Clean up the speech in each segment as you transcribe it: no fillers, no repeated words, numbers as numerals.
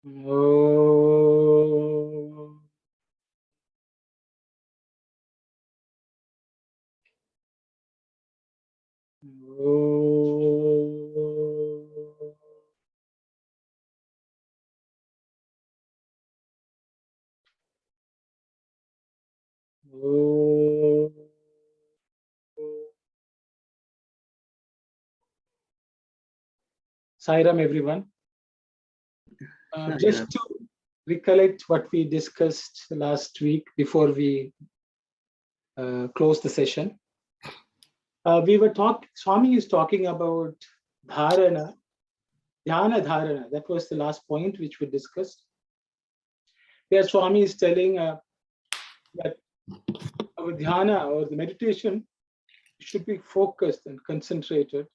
Oh. Sairam, everyone. Just to recollect what we discussed last week before we close the session. Swami is talking about Dhyana Dharana. That was the last point which we discussed. Where Swami is telling that our dhyana or the meditation should be focused and concentrated.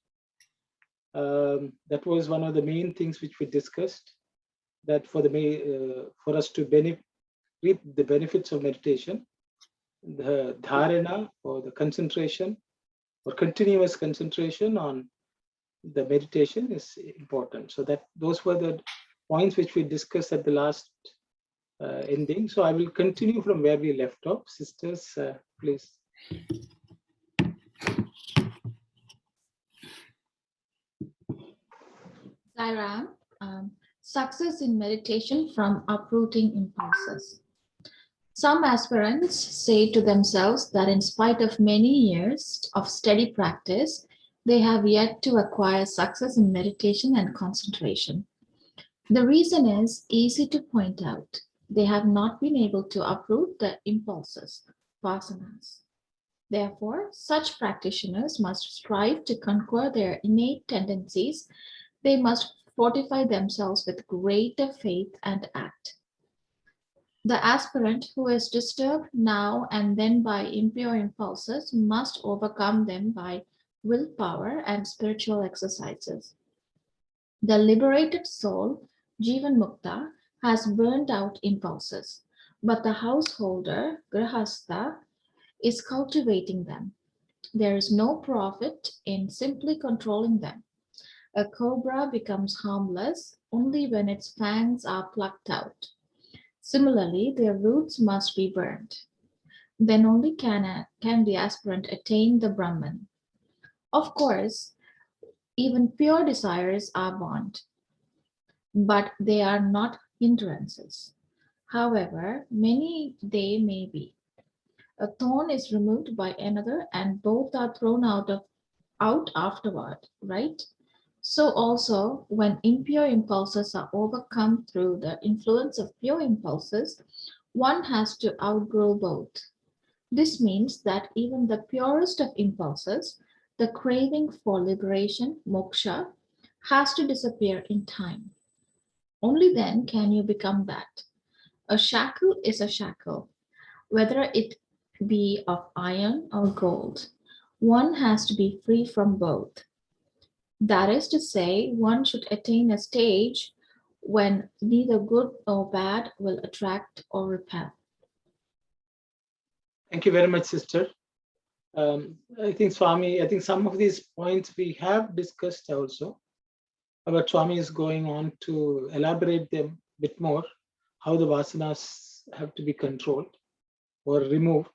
That was one of the main things which we discussed. That for us to reap the benefits of meditation, the dharana or the concentration or continuous concentration on the meditation is important. So those were the points which we discussed at the last ending. So I will continue from where we left off. Sisters, please. Sairam, success in meditation from uprooting impulses. Some aspirants say to themselves that in spite of many years of steady practice, they have yet to acquire success in meditation and concentration. The reason is easy to point out. They have not been able to uproot the impulses, vasanas. Therefore, such practitioners must strive to conquer their innate tendencies. They must fortify themselves with greater faith and act. The aspirant who is disturbed now and then by impure impulses must overcome them by willpower and spiritual exercises. The liberated soul, Jivan Mukta, has burned out impulses, but the householder, Grahastha, is cultivating them. There is no profit in simply controlling them. A cobra becomes harmless only when its fangs are plucked out. Similarly, their roots must be burned. Then only can the aspirant attain the Brahman. Of course, even pure desires are born, but they are not hindrances. However, many they may be. A thorn is removed by another and both are thrown out afterward, right? So also, when impure impulses are overcome through the influence of pure impulses, one has to outgrow both. This means that even the purest of impulses, the craving for liberation, moksha, has to disappear in time. Only then can you become that. A shackle is a shackle, whether it be of iron or gold. One has to be free from both. That is to say, one should attain a stage when neither good nor bad will attract or repel. Thank you very much, sister. I think some of these points we have discussed also, but Swami is going on to elaborate them a bit more, how the vasanas have to be controlled or removed,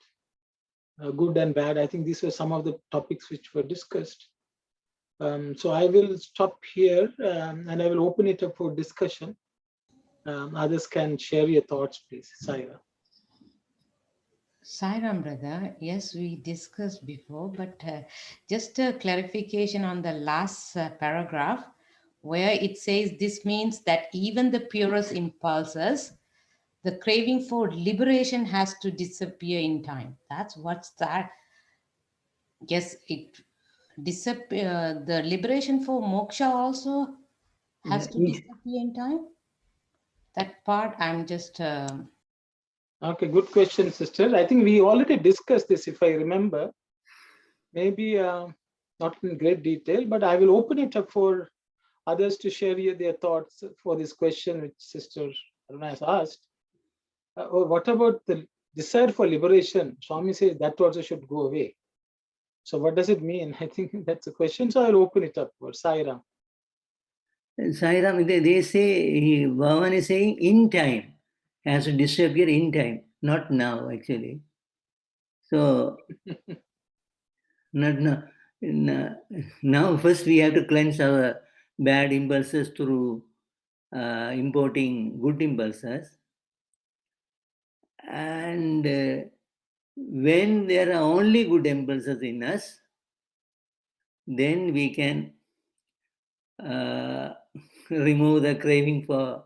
good and bad. I think these were some of the topics which were discussed. So I will stop here and I will open it up for discussion. Others can share your thoughts, please. Saira. Sairam, brother, yes, we discussed before, but just a clarification on the last paragraph where it says this means that even the purest impulses, the craving for liberation has to disappear in time. That's what's that. Yes, it disappear. The liberation for moksha also has to disappear in time. That part I'm just. Okay, good question, sister. I think we already discussed this, if I remember. Maybe not in great detail, but I will open it up for others to share their thoughts for this question which Sister Aruna has asked. Or what about the desire for liberation? Swami says that also should go away. So what does it mean? I think that's a question. So I'll open it up for Saira. Sairam, they say, Bhagavan is saying in time, has to disappear in time, not now actually. So, not now. Now first we have to cleanse our bad impulses through importing good impulses. And when there are only good impulses in us, then we can remove the craving for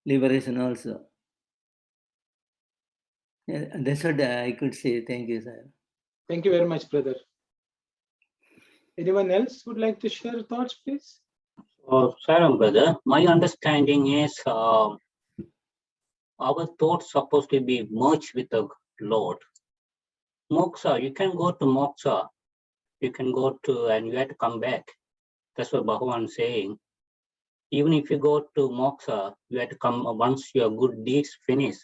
liberation also. That's what I could say. Thank you, sir. Thank you very much, brother. Anyone else would like to share thoughts, please? Saram, brother, my understanding is our thoughts supposed to be merged with the Lord. Moksha, you can go to moksha, you can go to, and you have to come back. That's what Bhagawan is saying. Even if you go to moksha, you have to come, once your good deeds finish,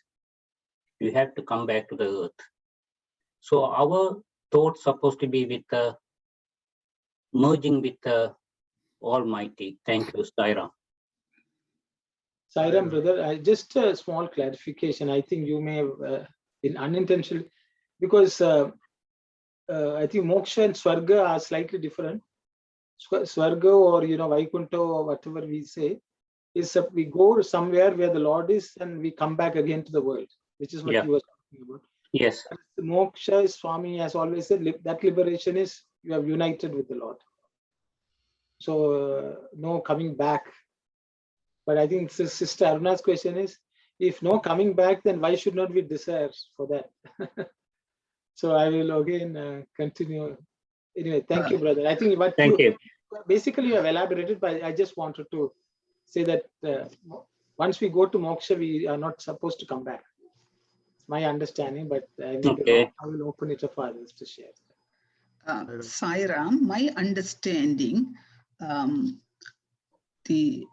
you have to come back to the earth. So our thoughts supposed to be with the merging with the Almighty. Thank you, Sairam. Sairam, brother, just a small clarification. I think you may have been unintentional, because I think moksha and swarga are slightly different. Swarga, or Vaikuntha, or whatever we say, is we go somewhere where the Lord is and we come back again to the world, which is what Yeah. you were talking about. Yes. The moksha, Swami has always said, that liberation is you have united with the Lord. So no coming back. But I think Sister Aruna's question is, if no coming back, then why should not we desire for that? So I will again continue. Anyway, thank you, brother. I think what Thank you. basically you have elaborated, but I just wanted to say that once we go to moksha, we are not supposed to come back. It's my understanding, but I will open it up for others to share. Sairam, my understanding, you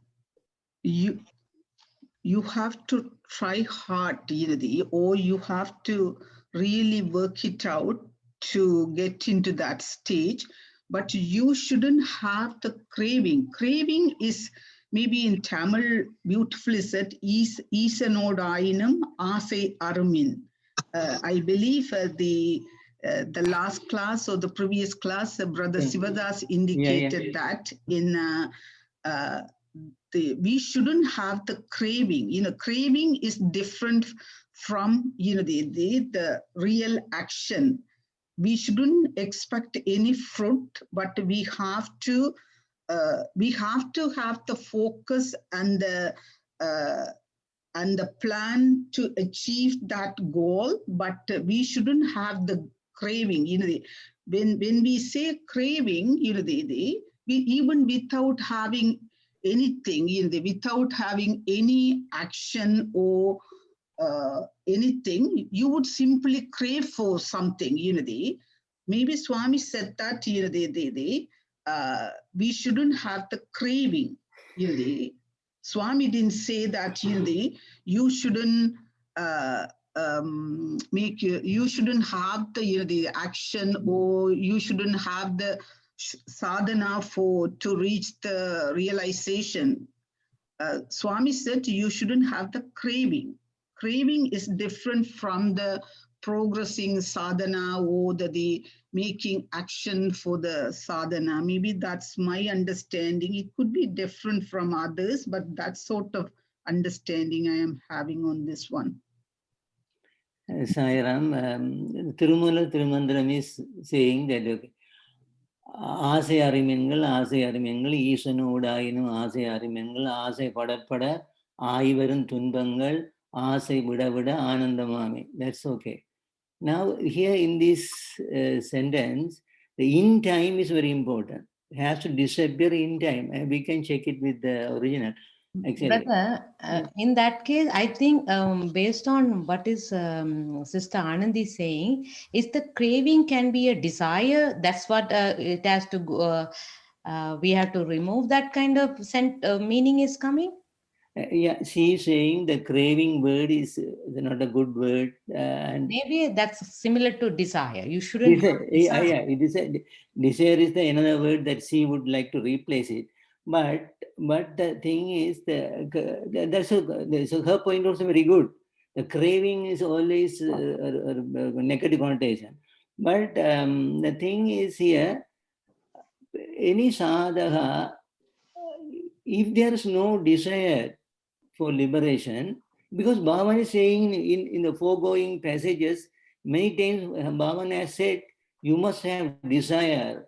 have to try hard, or you have to really work it out to get into that stage, but you shouldn't have the craving. Craving is maybe in Tamil beautifully said, Isanodayinam Asai Arumin. I believe the last class or the previous class, Brother Sivadas indicated that in we shouldn't have the craving. Craving is different from the real action. We shouldn't expect any fruit, but we have to have the focus and the plan to achieve that goal, but we shouldn't have the craving. When we say craving, we even without having anything, without having any action or anything, you would simply crave for something. Maybe Swami said that we shouldn't have the craving. Swami didn't say that you shouldn't you shouldn't have the action, or you shouldn't have the sadhana to reach the realization. Swami said you shouldn't have the craving. Craving is different from the progressing sadhana or the making action for the sadhana. Maybe that's my understanding. It could be different from others, but that sort of understanding I am having on this one. Sairam, Tirumala Tirumandram is saying that ஆசை அறிமீன்கள் ஈசனோடாயினும் ஆசை அறிமீன்கள் ஆசை படப்பட ஆய்வரும் துன்பங்கள் ஆசை விட விட ஆனந்தமாமே. That's okay. Now here in this sentence, the in time is very important. It has to disappear in time. We can check it with the original. Actually. But in that case, I think based on what is Sister Anandi saying, is the craving can be a desire. That's what it has to go. We have to remove that kind of meaning is coming. Yeah, she is saying the craving word is not a good word. And maybe that's similar to desire. You shouldn't. Desire is another word that she would like to replace it. But the thing is, her point also very good. The craving is always a negative connotation. But the thing is here, any sadhaka, if there is no desire for liberation, because Bhagavan is saying in the foregoing passages, many times Bhagavan has said, you must have desire.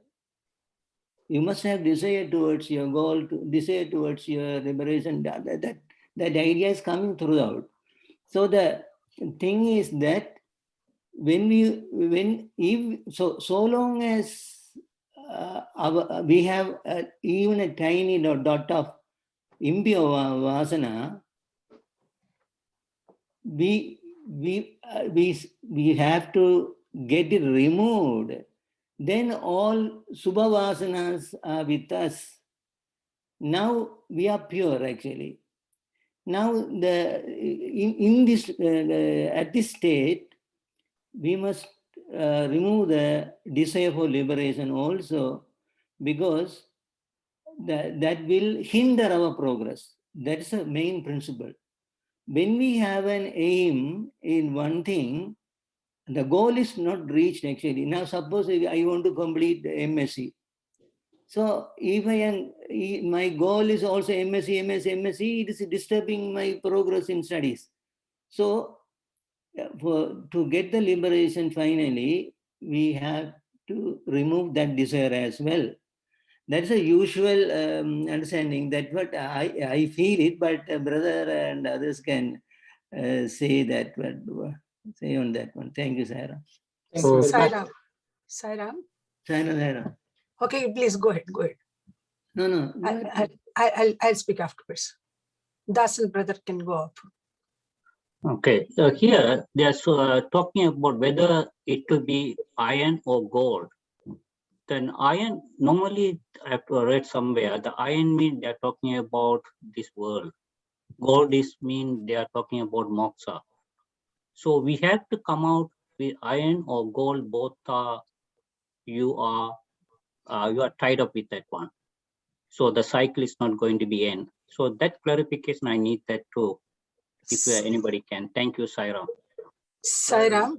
You must have desire towards your goal, desire towards your liberation. That idea is coming throughout. So the thing is that so long as we have even a tiny dot of impure vasana, we have to get it removed. Then all subha vasanas are with us. Now we are pure actually. Now in this at this state, we must remove the desire for liberation also, because that will hinder our progress. That's the main principle. When we have an aim in one thing, the goal is not reached actually. Now suppose I want to complete the MSc. So if my goal is also MSc, it is disturbing my progress in studies. So to get the liberation finally, we have to remove that desire as well. That's a usual understanding. That's what I feel it, but brother and others can say that, say on that one. Thank you, Sarah. Thank you very much. Sairam. Sarah. Okay, please go ahead. Go ahead. No. I'll speak afterwards. Dasan brother can go up. Okay, so here they are talking about whether it will be iron or gold. Then iron, normally I have to read somewhere, the iron mean they are talking about this world. Gold is mean they are talking about moksha. So we have to come out with iron or gold, both are, you are tied up with that one. So the cycle is not going to be end. So that clarification, I need that too. If anybody can. Thank you, Sairam. Sairam.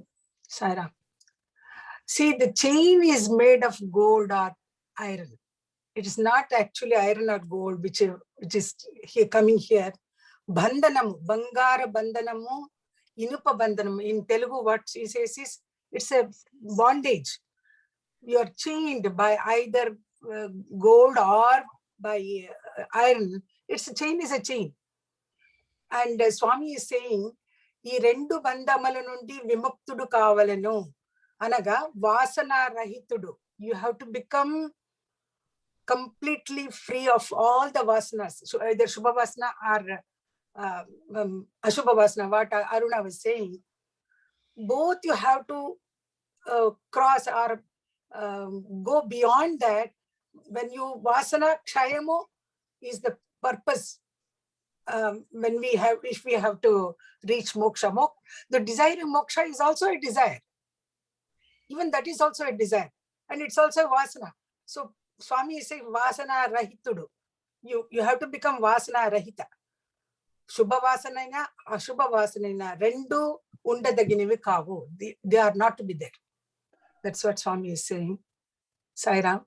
See, the chain is made of gold or iron. It is not actually iron or gold, which is here coming here. Bandhanamu, Bangara Bandhanamu, Inupa Bandhanamu. In Telugu, what she says is, it's a bondage. You are chained by either gold or by iron. It's a chain is a chain. And Swami is saying, ఈ రెండు బంధముల నుండి విముక్తుడు కావాలను అనగా వాసన రహితుడు. You have to become completely free of all the vasanas. So either Shubha Vasana or Ashubha Vasana, what Aruna was saying. Both you have to cross or go beyond that. When you Vasana Kshayamo is the purpose. When if we have to reach moksha, the desiring moksha is also a desire. Even that is also a desire, and it's also a vasana. So Swami is saying vasana rahitudu. You have to become vasana rahita. Shubha vasanaina, ashubha vasanaina, rendu undadaginivi kavu. They are not to be there. That's what Swami is saying. Sairam.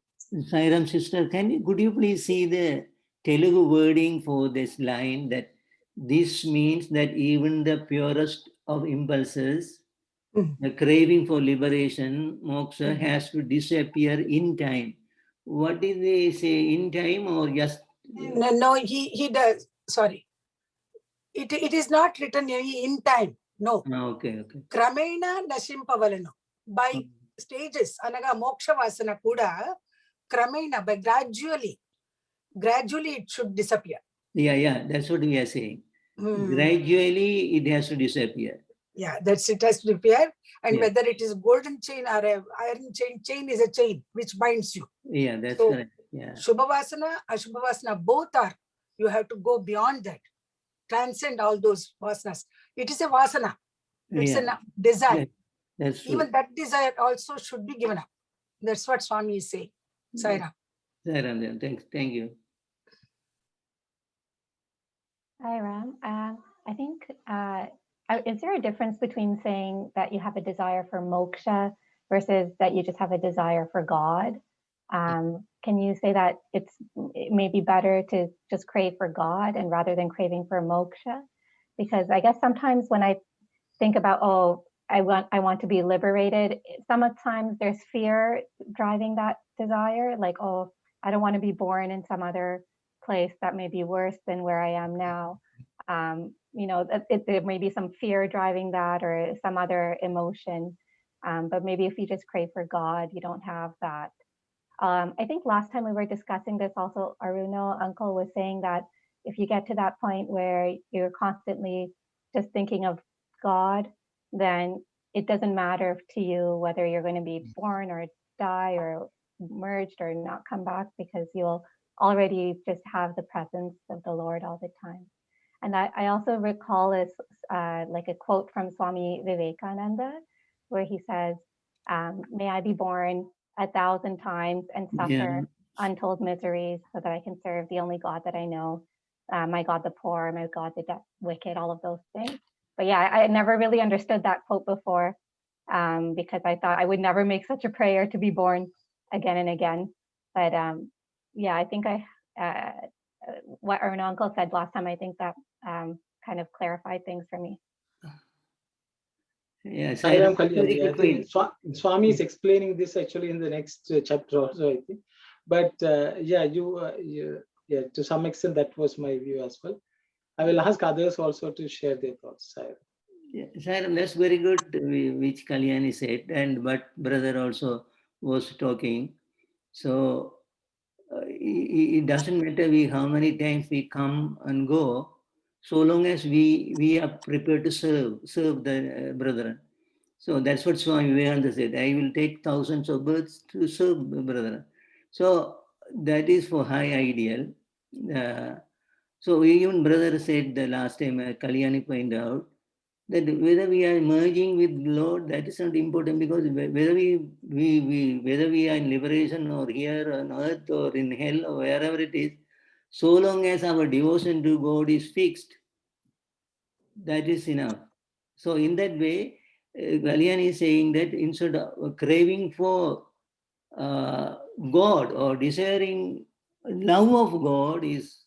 Sairam sister, could you please see the Telugu wording for this line, that this means that even the purest of impulses, the craving for liberation, moksha, has to disappear in time. What did they say, in time or just? No, he does. Sorry. It is not written in time. No. Okay. Kramena nashimpavalano. By stages, anaga moksha vasana kuda, kramena, by gradually it should disappear. Yeah, that's what we are saying. Gradually it has to disappear. Yeah, it has to disappear. And whether it is golden chain or a iron chain is a chain which binds you. Yeah, that's so, correct. Yeah. Shubha Vasana, Ashubha Vasana, both are, you have to go beyond that. Transcend all those vasanas. It is a vasana. It's a desire. That's true. Even that desire also should be given up. That's what Swami is saying. Sairam. Sairam, thank you. Hi, Ram. I think, is there a difference between saying that you have a desire for moksha versus that you just have a desire for God? Can you say that it may be better to just crave for God and rather than craving for moksha? Because I guess sometimes when I think about, oh, I want to be liberated, sometimes there's fear driving that desire, like, oh, I don't want to be born in some other place that may be worse than where I am now. There may be some fear driving that or some other emotion. But maybe if you just crave for God, you don't have that. I think last time we were discussing this also, Aruno, Uncle was saying that if you get to that point where you're constantly just thinking of God, then it doesn't matter to you whether you're going to be born or die or merged or not come back, because you'll already just have the presence of the Lord all the time. And I also recall this like a quote from Swami Vivekananda, where he says, may I be born 1,000 times and suffer untold miseries so that I can serve the only God that I know, my God the poor, my God the wicked, all of those things. But yeah, I never really understood that quote before, because I thought I would never make such a prayer to be born again and again. But yeah, I think what our uncle said last time, I think that kind of clarified things for me. Yes, I think Swami is explaining this actually in the next chapter also, I think. But yeah, to some extent, that was my view as well. I will ask others also to share their thoughts. Yeah, Sairam, that's very good, which Kalyani said, and but brother also was talking. So it doesn't matter how many times we come and go, so long as we are prepared to serve the brethren. So that's what Swami Vivekananda said. I will take thousands of births to serve the brethren. So that is for high ideal. So even brother said the last time, Kalyani pointed out, that whether we are merging with Lord, that is not important, because whether we are in liberation or here on earth or in hell or wherever it is, so long as our devotion to God is fixed, that is enough. So in that way, Kalyani is saying that instead of craving for God or desiring love of God is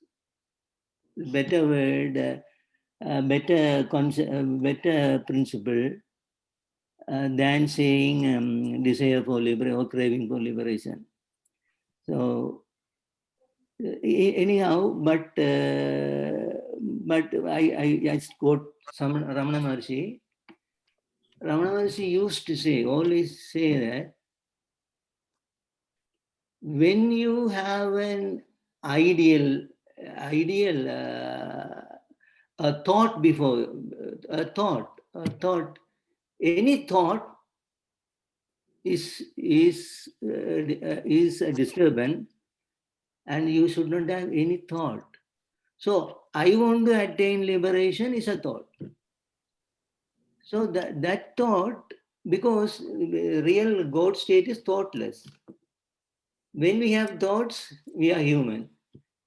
better word, better principle than saying desire for liberation or craving for liberation. So anyhow, but I quote some Ramana Maharshi. Ramana Maharshi used to say, always say that when you have an ideal, a thought before, a thought, any thought is a disturbance, and you should not have any thought. So I want to attain liberation is a thought. So that thought, because real God state is thoughtless. When we have thoughts, we are human.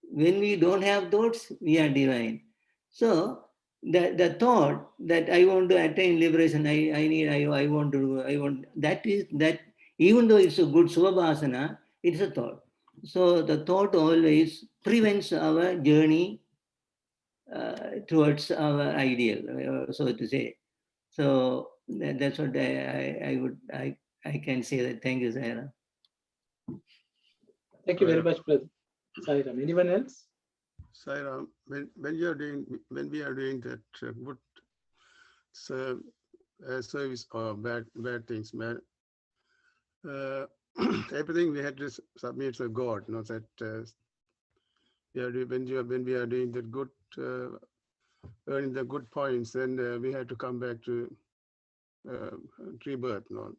When we don't have thoughts, we are divine. So the thought that I want to attain liberation, I want that is that, even though it's a good Subhabhasana, it's a thought. So the thought always prevents our journey towards our ideal, so to say. So that's what I can say that. Thank you, Zaira. Thank you very much, brother Sairam. Anyone else? Sairam, when we are doing that good service or bad things, man, everything we had to submit to God. Not that when we are doing the good, earning the good points, then we had to come back to rebirth. No,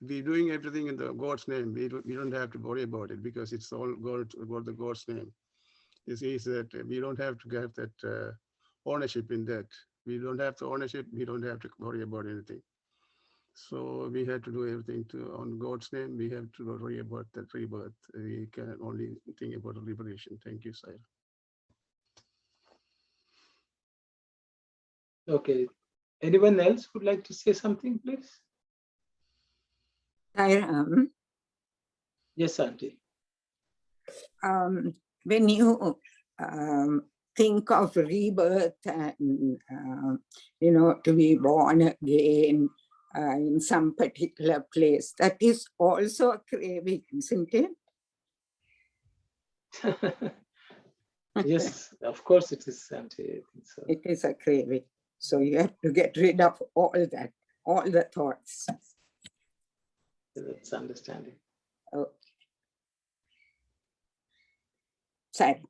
if we're doing everything in the God's name, we don't have to worry about it, because it's all God the God's name. This is that we don't have to have that ownership in that. We don't have the ownership. We don't have to worry about anything. So we have to do everything on God's name. We have to worry about that rebirth. We can only think about liberation. Thank you, Sir. Okay. Anyone else would like to say something, please? Yes, Auntie. When you think of rebirth and, to be born again in some particular place, that is also a craving, isn't it? Yes, of course it is, Auntie. I think so. It is a craving. So you have to get rid of all that, all the thoughts. That's understanding. Okay. Sorry.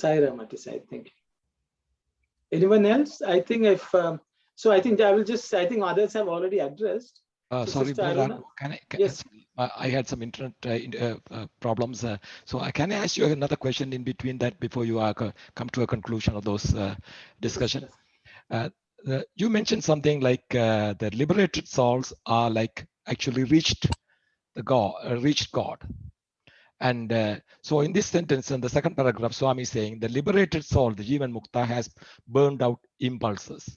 Saira Matisai, thank you. Anyone else? I think if so, I think I will just. I think others have already addressed. So Sorry, Sister Brother, Aruna, yes. I had some internet problems. So I can ask you another question in between that before you come to a conclusion of those discussion. You mentioned something like the liberated souls are like actually reached the God. And so in this sentence, in the second paragraph, Swami is saying the liberated soul, the Jivan Mukta, has burned out impulses.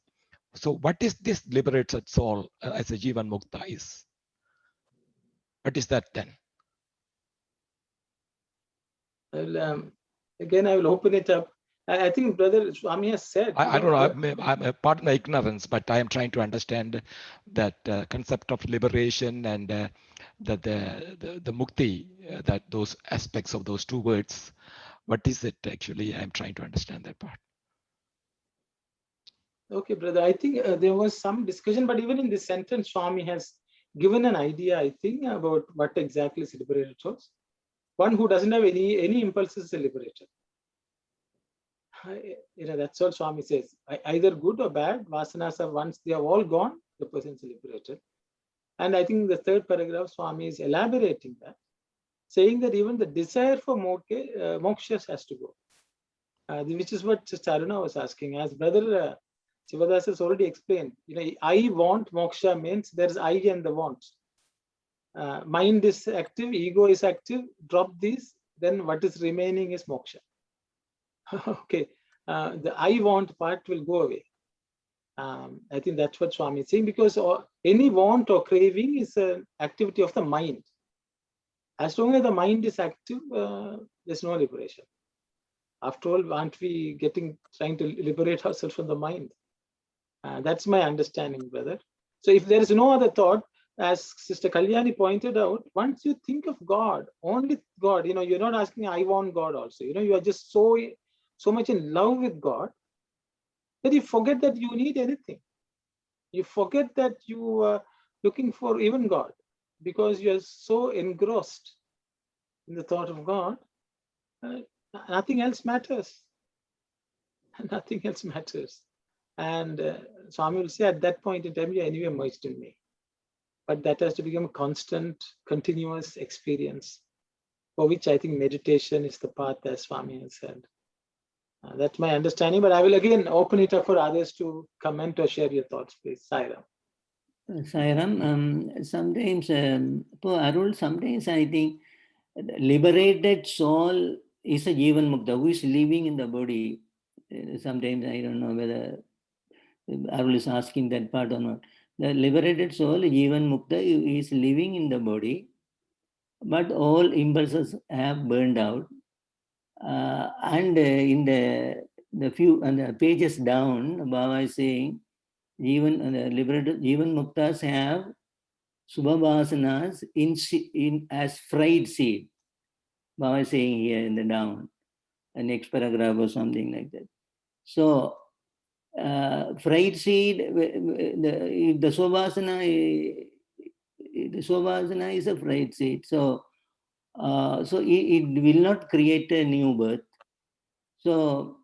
So what is this liberated soul as a Jivan Mukta is? What is that then? Well, again, I will open it up. I think Brother Swami has said. I don't know. I'm pardon my ignorance, but I am trying to understand that concept of liberation and the mukti, that those aspects of those two words. What is it actually? I'm trying to understand that part. Okay, brother. I think there was some discussion, but even in this sentence, Swami has given an idea, I think, about what exactly is liberated souls. One who doesn't have any impulses is a liberated. That's all Swami says. Either good or bad, vasanas are once they are all gone, the person is liberated. And I think the third paragraph, Swami is elaborating that, saying that even the desire for moksha has to go. Which is what Sister Aruna was asking. As Brother Sivadas has already explained, I want moksha means there is I and the want. Mind is active, ego is active, drop these, then what is remaining is moksha. Okay, the I want part will go away. I think that's what Swami is saying, because any want or craving is an activity of the mind. As long as the mind is active, there's no liberation. After all, aren't we trying to liberate ourselves from the mind? That's my understanding, brother. So if there is no other thought, as Sister Kalyani pointed out, once you think of God, only God, you're not asking, I want God also. You are just so much in love with God that you forget that you need anything. You forget that you are looking for even God, because you are so engrossed in the thought of God. Nothing else matters. Nothing else matters. And Swami will say, at that point in time, you're anyway merged in me. But that has to become a constant, continuous experience, for which I think meditation is the path, as Swami has said. That's my understanding, but I will again open it up for others to comment or share your thoughts, please. Sairam. Sairam, sometimes, Arul, sometimes I think liberated soul is a Jivan Mukta who is living in the body. Sometimes I don't know whether Arul is asking that part or not. The liberated soul, Jivan Mukta, is living in the body, but all impulses have burned out. And in the few and the pages down, Baba is saying, liberated Jivan Muktas have Subhavasanas in as fried seed. Baba is saying here in the down, the next paragraph or something like that. So, fried seed, the Subhavasana is a fried seed. So it will not create a new birth. So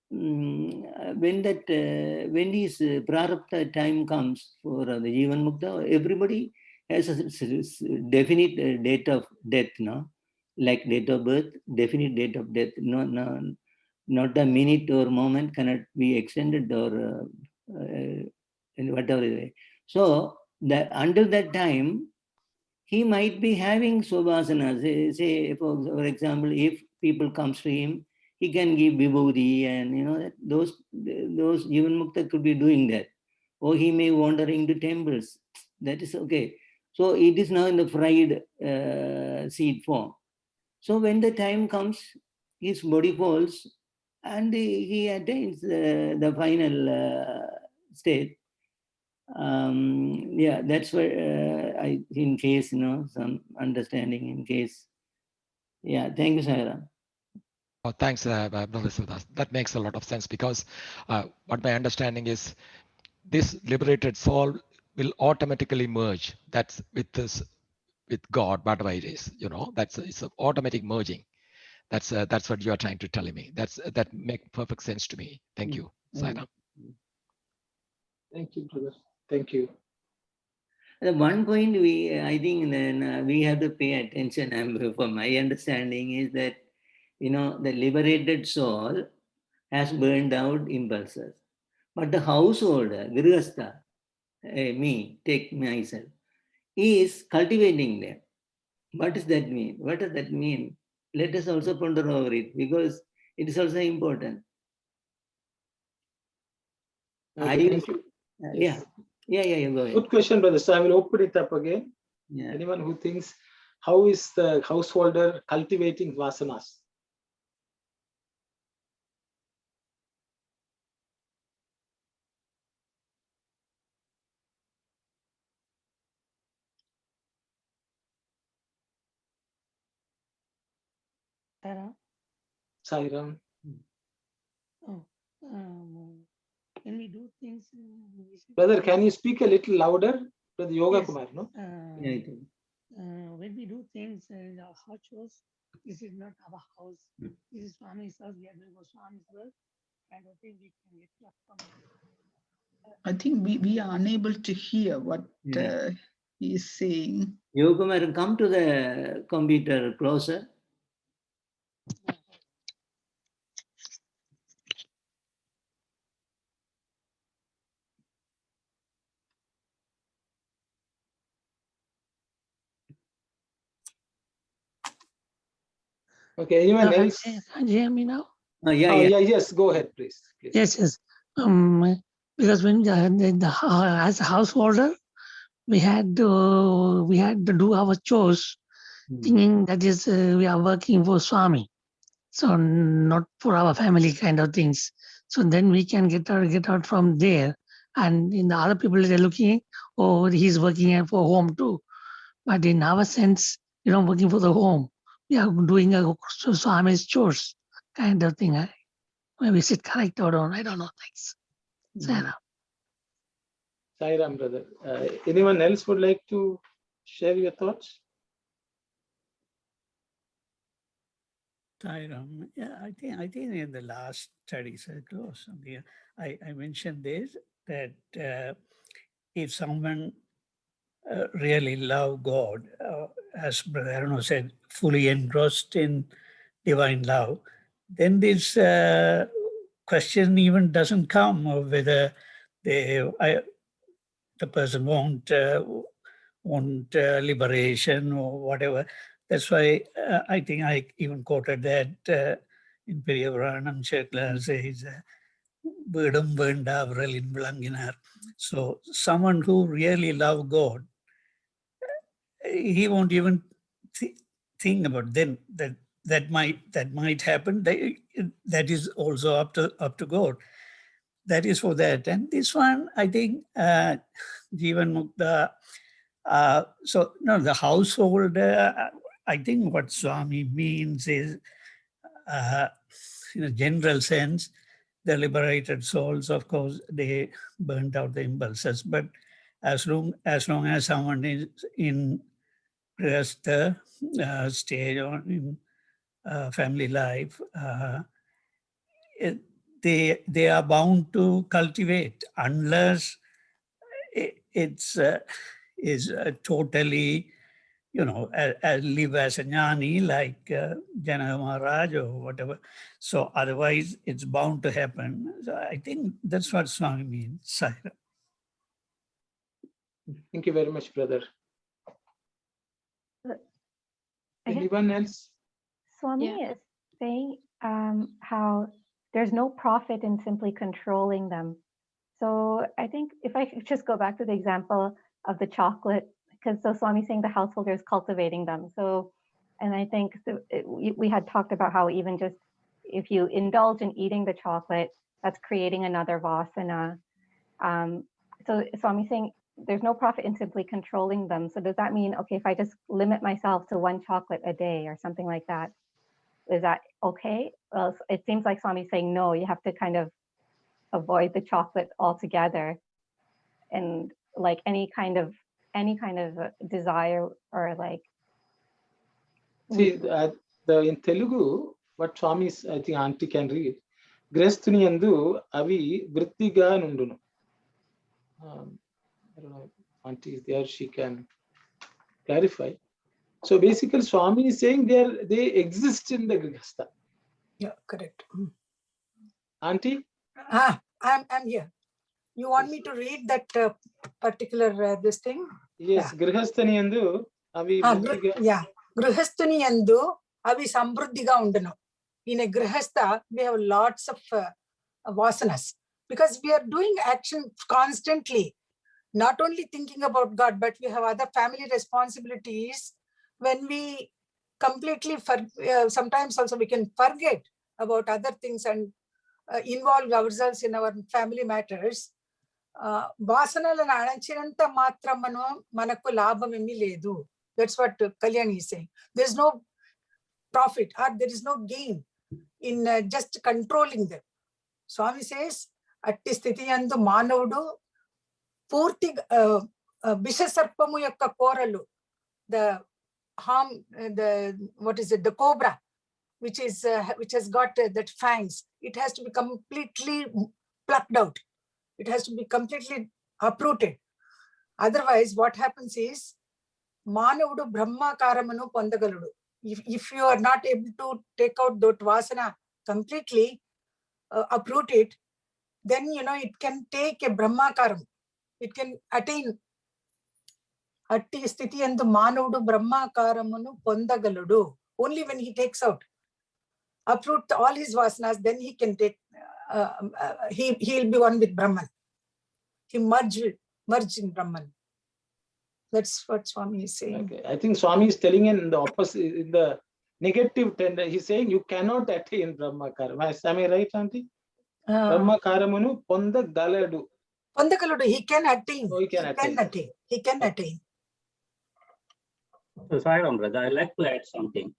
when this prarabdha time comes for the Jivan Mukta, everybody has a definite date of death, no? Like date of birth, definite date of death. Not a minute or moment cannot be extended or in whatever way. So until that time, he might be having Subhasanas. Say for example, if people comes to him, he can give vibhuti, and those Jivan Mukta could be doing that. Or he may wander into temples. That is okay. So it is now in the fried seed form. So when the time comes, his body falls and he attains the final state. Yeah, that's where in case, some understanding in case. Yeah, thank you, Saira. Oh, thanks, Brother Siddhas. That makes a lot of sense, because what my understanding is, this liberated soul will automatically merge. That's with God, whatever it is. It's an automatic merging. That's what you are trying to tell me. That make perfect sense to me. Thank you, Saira. Thank you, brother. Thank you. The one point I think then we have to pay attention, from my understanding, is that, the liberated soul has burned out impulses. But the householder, Grihastha, me, take myself, is cultivating them. What does that mean? What does that mean? Let us also ponder over it, because it is also important. Okay, thank you. Yeah, go ahead. Good question, brother. So I will open it up again. Yeah. Anyone who thinks, how is the householder cultivating vasanas? Sairam. When we do things, Brother, can you speak a little louder? Brother Yoga yes. Kumar, no? When we do things in our households, this is not our house. This is Swami's house. We are doing Swami's work, and I think we can get luck from it. I think we are unable to hear what he is saying. Yogamar, come to the computer closer. Okay, anyone else? Can you hear me now? Yes, go ahead, please. Yes. Because when as a householder, we had to do our chores, thinking that is we are working for Swami, so not for our family kind of things. So then we can get out from there, and in the other people they're looking, oh, he's working for home too. But in our sense, working for the home, we are doing a Swami's chores kind of thing. Maybe is it correct or not? I don't know. Thanks. Sarah. Sairam, brother. Anyone else would like to share your thoughts? Sairam. Yeah, I think in the last study circles, I mentioned this, that if someone really love God, as Brother Arno said, fully engrossed in divine love, then this question even doesn't come of whether the person won't liberation or whatever. That's why I think I even quoted that in Periyapuranam, Shekla says, "Vedam venda vralin vilanginar." So someone who really love God, he won't even think about then that might happen. That is also up to God. That is for that. And this one, I think, Jivan Mukta. So no, the household. I think what Swami means is, in a general sense, the liberated souls, of course, they burnt out the impulses. But as long as someone is in Grihastha stage or in family life, they are bound to cultivate unless it's is totally, live as a jnani like Janaka Maharaj or whatever. So otherwise, it's bound to happen. So I think that's what Swami means. Saira. Thank you very much, brother. Anyone else? Swami is saying how there's no profit in simply controlling them. So I think if I could just go back to the example of the chocolate, because so Swami's saying the householder is cultivating them. So, and I think we had talked about how even just if you indulge in eating the chocolate, that's creating another vasana. So Swami's saying there's no profit in simply controlling them. So does that mean, okay, if I just limit myself to 1 chocolate a day or something like that, is that okay? Well, it seems like Swami's saying, no, you have to kind of avoid the chocolate altogether. And like any kind of desire or like. See, in Telugu, what Swami is, I think Auntie can read. Grestuni andu avi vrittiga nundunu. I don't know, Auntie is there, she can clarify. So basically, Swami is saying they exist in the Grihastha. Yeah, correct. Auntie? I'm here. You want me to read that particular this thing? Yes, Grihasthani andu avi vrittiga. Yeah, Grihasthani andu avi samruddhiga undanu. In a Grihastha, we have lots of vasanas because we are doing action constantly. Not only thinking about God, but we have other family responsibilities. When we completely, sometimes also we can forget about other things and involve ourselves in our family matters. Vasanalan anachinanta matramanu manaku labham emmi ledu. That's what Kalyani is saying. There's no profit or there is no gain in just controlling them. Swami says, atti sthiti yandu manavudu Purti Bisasarpamu yokka koralu, the harm, the cobra, which has got that fangs. It has to be completely plucked out. It has to be completely uprooted. Otherwise, what happens is Manavudu Brahma Karamanu Pandagaludu. If you are not able to take out that vasana completely, uproot it, then it can take a Brahma Karam. It can attain atti sthiti and the manavudu brahmakaramanu pondagaludu. Only when he takes out, uproot all his vasanas, then he can take, he'll be one with Brahman. He merge in Brahman. That's what Swami is saying. Okay. I think Swami is telling in the opposite, in the negative tendency. He's saying you cannot attain Brahmakaram. Am I right, Auntie? Brahmakaramunu pondagaladu. Pandakaludu, he can attain. So he can attain. He can attain. So, Sairam, brother, I'd like to add something.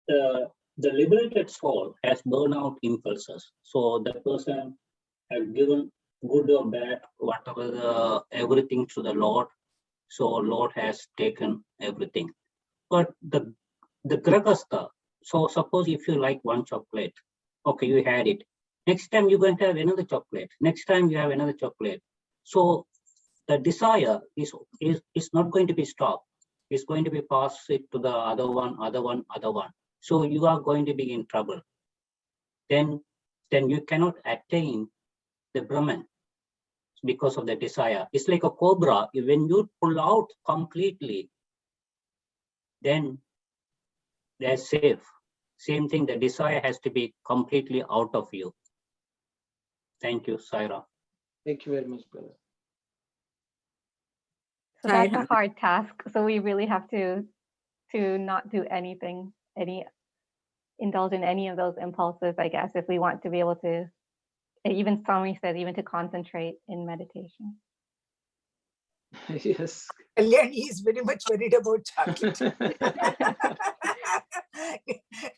The liberated soul has burnout impulses. So the person has given good or bad, whatever, everything to the Lord. So Lord has taken everything. But the Grihastha, so suppose if you like 1 chocolate, okay, you had it. Next time you're going to have another chocolate. Next time you have another chocolate. So the desire is not going to be stopped. It's going to be passed it to the other one. So you are going to be in trouble. Then you cannot attain the Brahman because of the desire. It's like a cobra. When you pull out completely, then they're safe. Same thing, the desire has to be completely out of you. Thank you, Saira. Thank you very much, brother. So that's a hard task. So we really have to not do anything, indulge in any of those impulses, I guess, if we want to be able to, even Swami says, even to concentrate in meditation. Yes. Kalyani is very much worried about chocolate.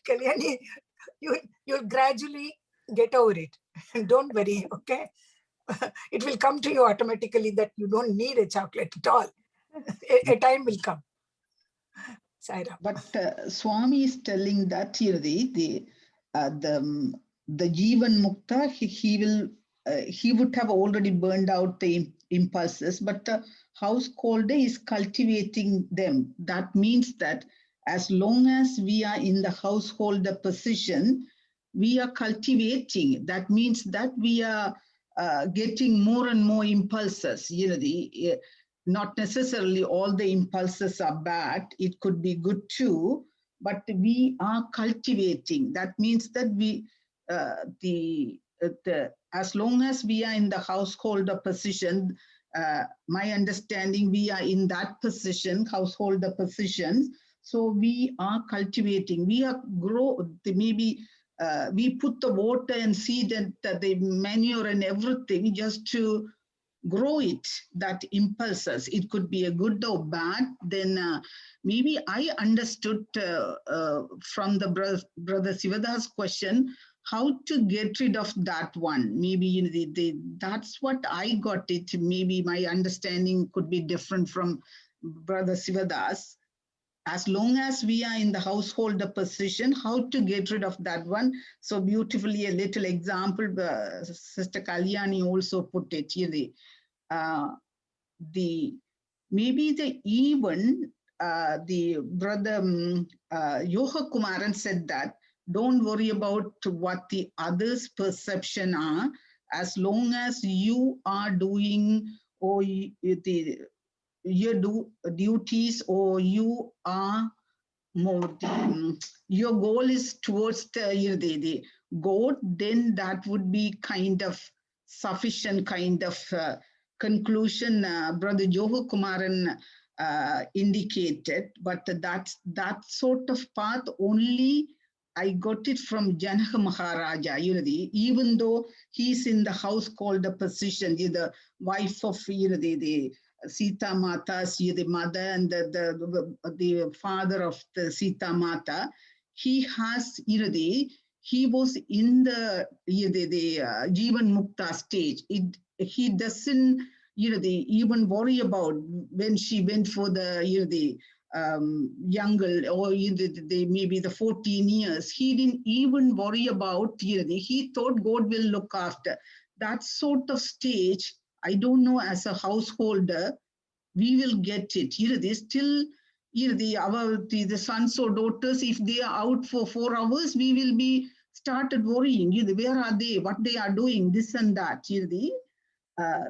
Kalyani, you'll gradually get over it. Don't worry, okay? It will come to you automatically that you don't need a chocolate at all. A time will come. Saira. But Swami is telling that here the Jivan Mukta, he would have already burned out the impulses, but the householder is cultivating them. That means that as long as we are in the householder position, we are cultivating. That means that we are getting more and more impulses. Not necessarily all the impulses are bad. It could be good too. but we are cultivating. That means that we, as long as we are in the householder position, my understanding, we are in that position, householder position. So we are cultivating, we are maybe we put the water and seed and the manure and everything just to grow it, that impulses. It could be a good or bad. Then maybe I understood from the brother Sivada's question, how to get rid of that one. Maybe that's what I got it. Maybe my understanding could be different from brother Sivada's. As long as we are in the householder position, how to get rid of that one. So beautifully, a little example, Sister Kalyani also put it here. Maybe the brother Yoga Kumaran said that, don't worry about what the others' perception are, as long as you are doing or your duties, or you are more, your goal is towards the God, then that would be kind of sufficient kind of conclusion Brother Joho Kumaran indicated. But that sort of path only I got it from Janaka Maharaja, even though he's in the house called the position, the wife of the Sita Mata, the mother and the father of the Sita Mata. He has, he was in the Jivan Mukta stage. He doesn't, even worry about when she went for the younger, or maybe the 14 years. He didn't even worry about, he thought God will look after. That sort of stage, I don't know, as a householder, we will get it. They still, the sons or daughters, if they are out for 4 hours, we will be started worrying. Where are they? What they are doing? This and that.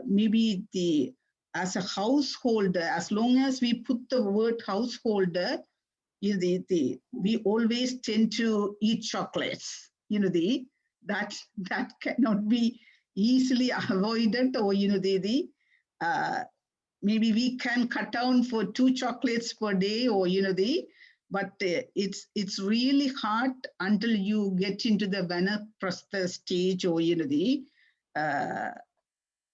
Maybe as a householder, as long as we put the word householder, we always tend to eat chocolates. That cannot be easily avoided, or maybe we can cut down for 2 chocolates per day, or but it's really hard until you get into the vanaprastha stage, or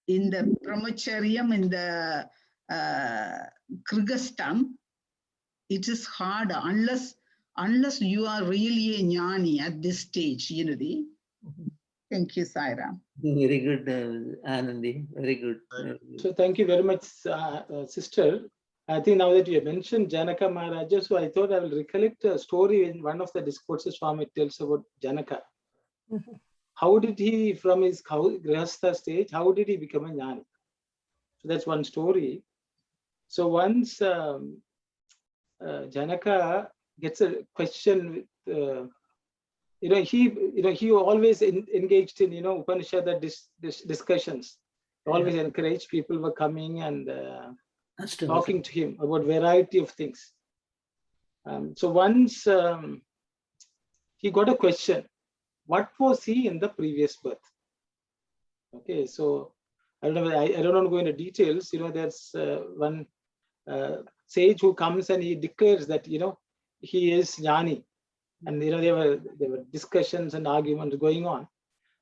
in the brahmacharyam, in the krigastam. It is hard unless you are really a jnani at this stage. Thank you, Saira. Very good, Anandi. Very good. So thank you very much, sister. I think now that you have mentioned Janaka Maharaja, so I thought I will recollect a story in one of the discourses Swami tells about Janaka. How did he, from his Grihastha stage, how did he become a jnani? So that's one story. So once Janaka gets a question with, he always engaged in, Upanishad discussions. Always encouraged, people were coming and talking to him about variety of things. So once he got a question, what was he in the previous birth? Okay, so I don't know, I don't want to go into details. There's one sage who comes and he declares that, he is jnani. And, there were discussions and arguments going on.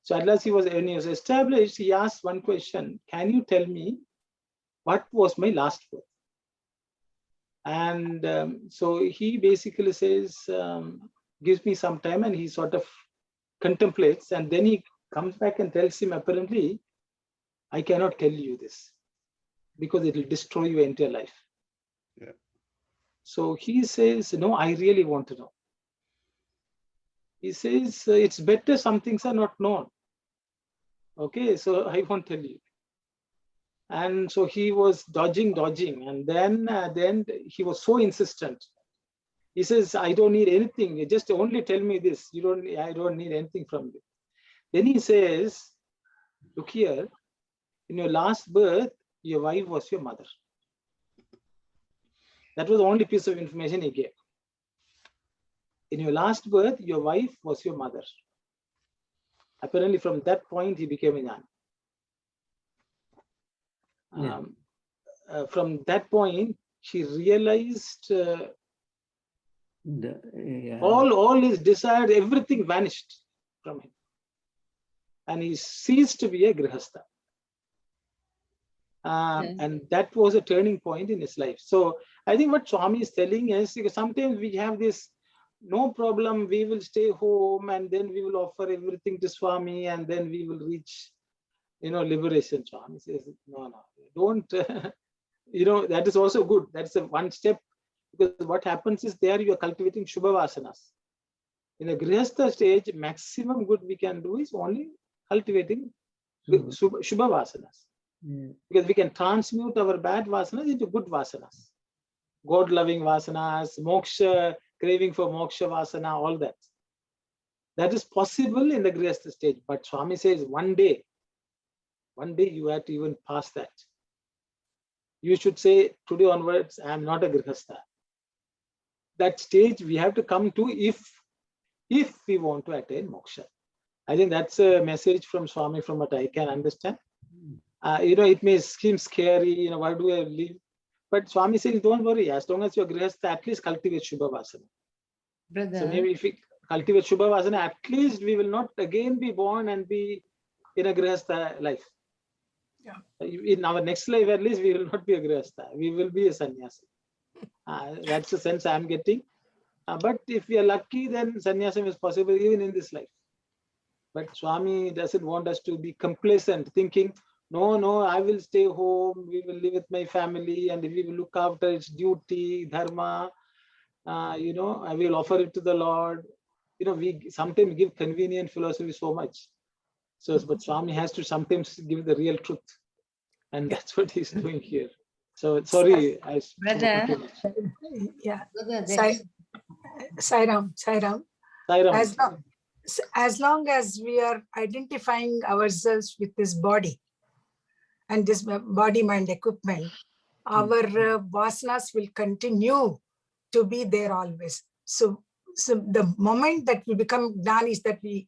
So at last when he was established, he asked one question: can you tell me what was my last birth? And so he basically says, gives me some time, and he sort of contemplates, and then he comes back and tells him, apparently, I cannot tell you this because it will destroy your entire life. Yeah. So he says, no, I really want to know. He says, it's better some things are not known. Okay, so I won't tell you. And so he was dodging, and then he was so insistent. He says, I don't need anything. You just only tell me this. I don't need anything from you. Then he says, look here, in your last birth, your wife was your mother. That was the only piece of information he gave. in your last birth, your wife was your mother. Apparently, from that point, he became a jnana. From that point, she realized all his desires, everything vanished from him. And he ceased to be a grihastha. And that was a turning point in his life. So I think what Swami is telling is, because sometimes we have this, no problem, we will stay home and then we will offer everything to Swami and then we will reach, liberation. Swami says, no, don't, that is also good. That's a one step, because what happens is there you are cultivating Shubha Vasanas. In a Grihastha stage, maximum good we can do is only cultivating Shubha Vasanas. Because we can transmute our bad Vasanas into good Vasanas. God-loving Vasanas, moksha, craving for moksha Vasana, all that. That is possible in the Grihastha stage. But Swami says one day you have to even pass that. You should say, today onwards, I am not a Grihastha. That stage we have to come to if we want to attain moksha. I think that's a message from Swami from what I can understand. It may seem scary, why do I live? But Swami says, don't worry, as long as you're Grihastha, at least cultivate Shubha Vasana. Brother. So maybe if we cultivate Shubha Vasana, at least we will not again be born and be in a Grihastha life. Yeah. In our next life, at least we will not be a Grihastha. We will be a sannyasi. That's the sense I'm getting. But if we are lucky, then sannyasam is possible even in this life. But Swami doesn't want us to be complacent, thinking, no, I will stay home, we will live with my family, and we will look after its duty, dharma, I will offer it to the Lord. We sometimes give convenient philosophy so much. So, but Swami has to sometimes give the real truth. And that's what he's doing here. So, sorry, I spoke too much. Yeah. Brother, Sairam. Sairam. As long as we are identifying ourselves with this body and this body-mind equipment, our vasanas will continue to be there always. So the moment that we become jnanis, that we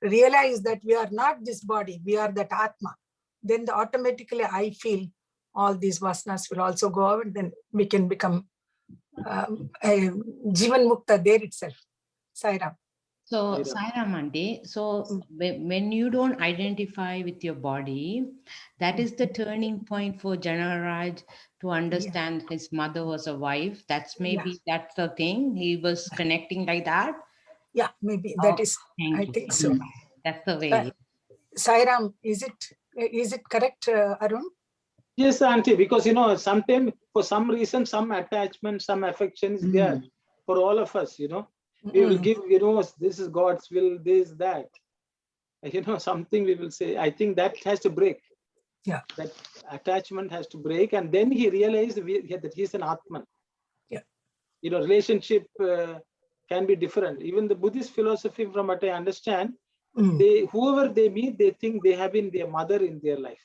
realize that we are not this body, we are that Atma, then automatically I feel all these vasanas will also go out, and then we can become Jivan Mukta there itself. Sairam. So, Sairam Aunty, so when you don't identify with your body, that is the turning point for Janaraj to understand his mother was a wife. That's that's the thing. He was connecting like that. Yeah, maybe that is. I think so. That's the way. Sairam, is it correct, Arun? Yes, Auntie, because sometimes for some reason, some attachment, some affection is there for all of us, We will give, this is God's will, this, that. Something we will say. I think that has to break. Yeah. That attachment has to break. And then he realized that he's an Atman. Yeah. Relationship can be different. Even the Buddhist philosophy, from what I understand, whoever they meet, they think they have been their mother in their life.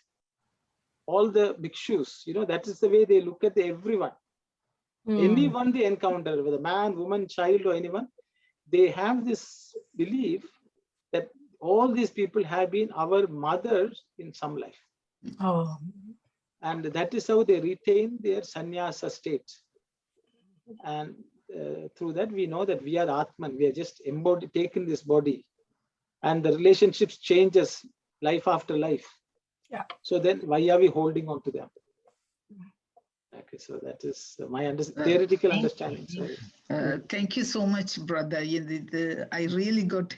All the bhikshus, that is the way they look at everyone. Anyone they encounter, whether man, woman, child, or anyone, they have this belief that all these people have been our mothers in some life. Oh. And that is how they retain their sannyasa state. And through that, we know that we are Atman. We are just taken this body. And the relationships changes life after life. Yeah. So then why are we holding on to them? Okay, so that is my theoretical understanding. Thank you so much, brother. I really got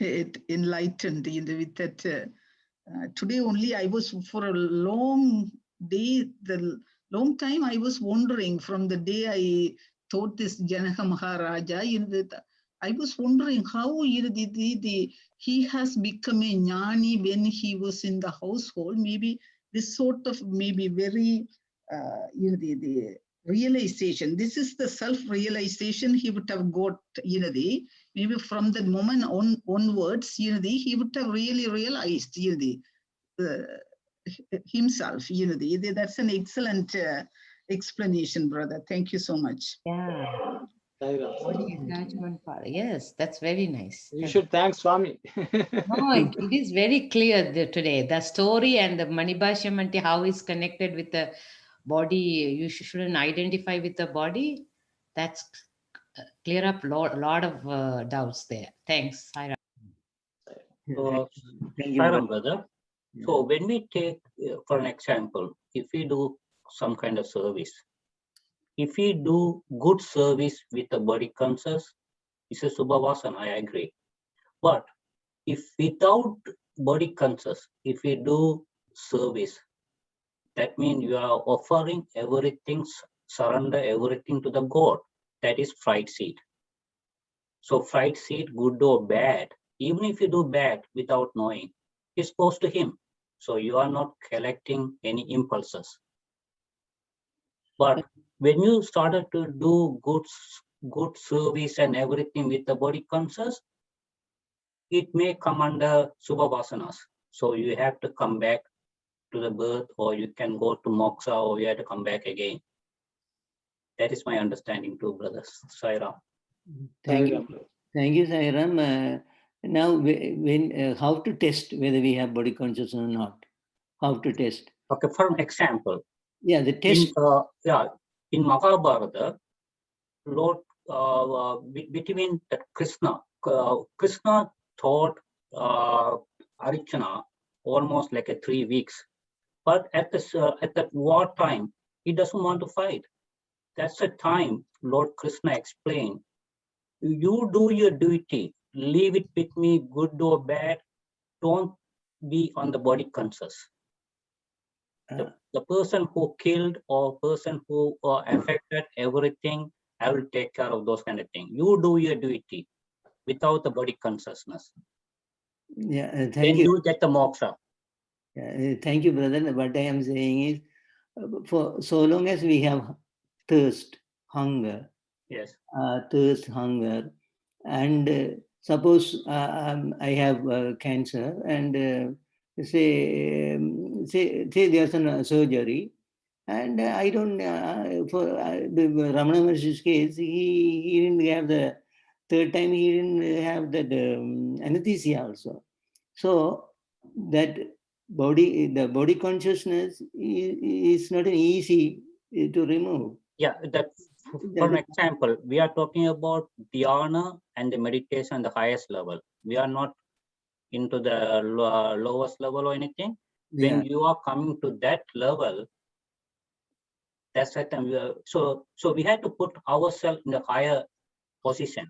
enlightened with that. Today only I was, for a long day, long time I was wondering, from the day I taught this Janaka Maharaja, I was wondering how he has become a jnani when he was in the household. Maybe this sort of very the realization. This is the self-realization he would have got. Maybe from the moment onwards, he would have really realized himself. That's an excellent explanation, brother. Thank you so much. Yeah. Sai Ram. Body attachment part. Yes, that's very nice. You should thank Swami. No, it is very clear today. The story and the Manibhashyamanti, how it's connected with the body. You shouldn't identify with the body. That's clear up lot of doubts there. Thanks, Saira. So, Thank you, Sharon, brother. brother. So when we take, for an example, if we do some kind of service, if we do good service with the body conscious, it's a Subhavasana, I agree. But if without body conscious, if we do service, that means you are offering everything, surrender everything to the God. That is fried seed. So fried seed, good or bad, even if you do bad without knowing, it goes to him. So you are not collecting any impulses. But when you started to do good service and everything with the body conscious, it may come under Subhavasanas. So you have to come back to the birth, or you can go to moksha, or you have to come back again. That is my understanding too, brothers. Saira. Thank you. Thank you, Sairam. Now, how to test whether we have body consciousness or not? How to test? Okay, for an example. Yeah, the test. In Mahabharata, Lord, between Krishna taught Archana almost like 3 weeks. But at that war time, he doesn't want to fight. That's the time Lord Krishna explained, you do your duty, leave it with me, good or bad, don't be on the body conscious. The person who killed or person who affected everything, I will take care of those kind of things. You do your duty without the body consciousness. Yeah, thank then you. You get the moksha. Thank you, brother. What I am saying is, for so long as we have thirst, hunger, yes, thirst, hunger, and suppose I have cancer, and say there's a surgery, and I don't for the Ramana Maharshi's case, he didn't have the third time, he didn't have that anesthesia also. So that the body consciousness is not an easy to remove. Yeah, for an example, we are talking about dhyana and the meditation, the highest level. We are not into the lowest level or anything. Yeah. When you are coming to that level, that's the time so we have to put ourselves in the higher position.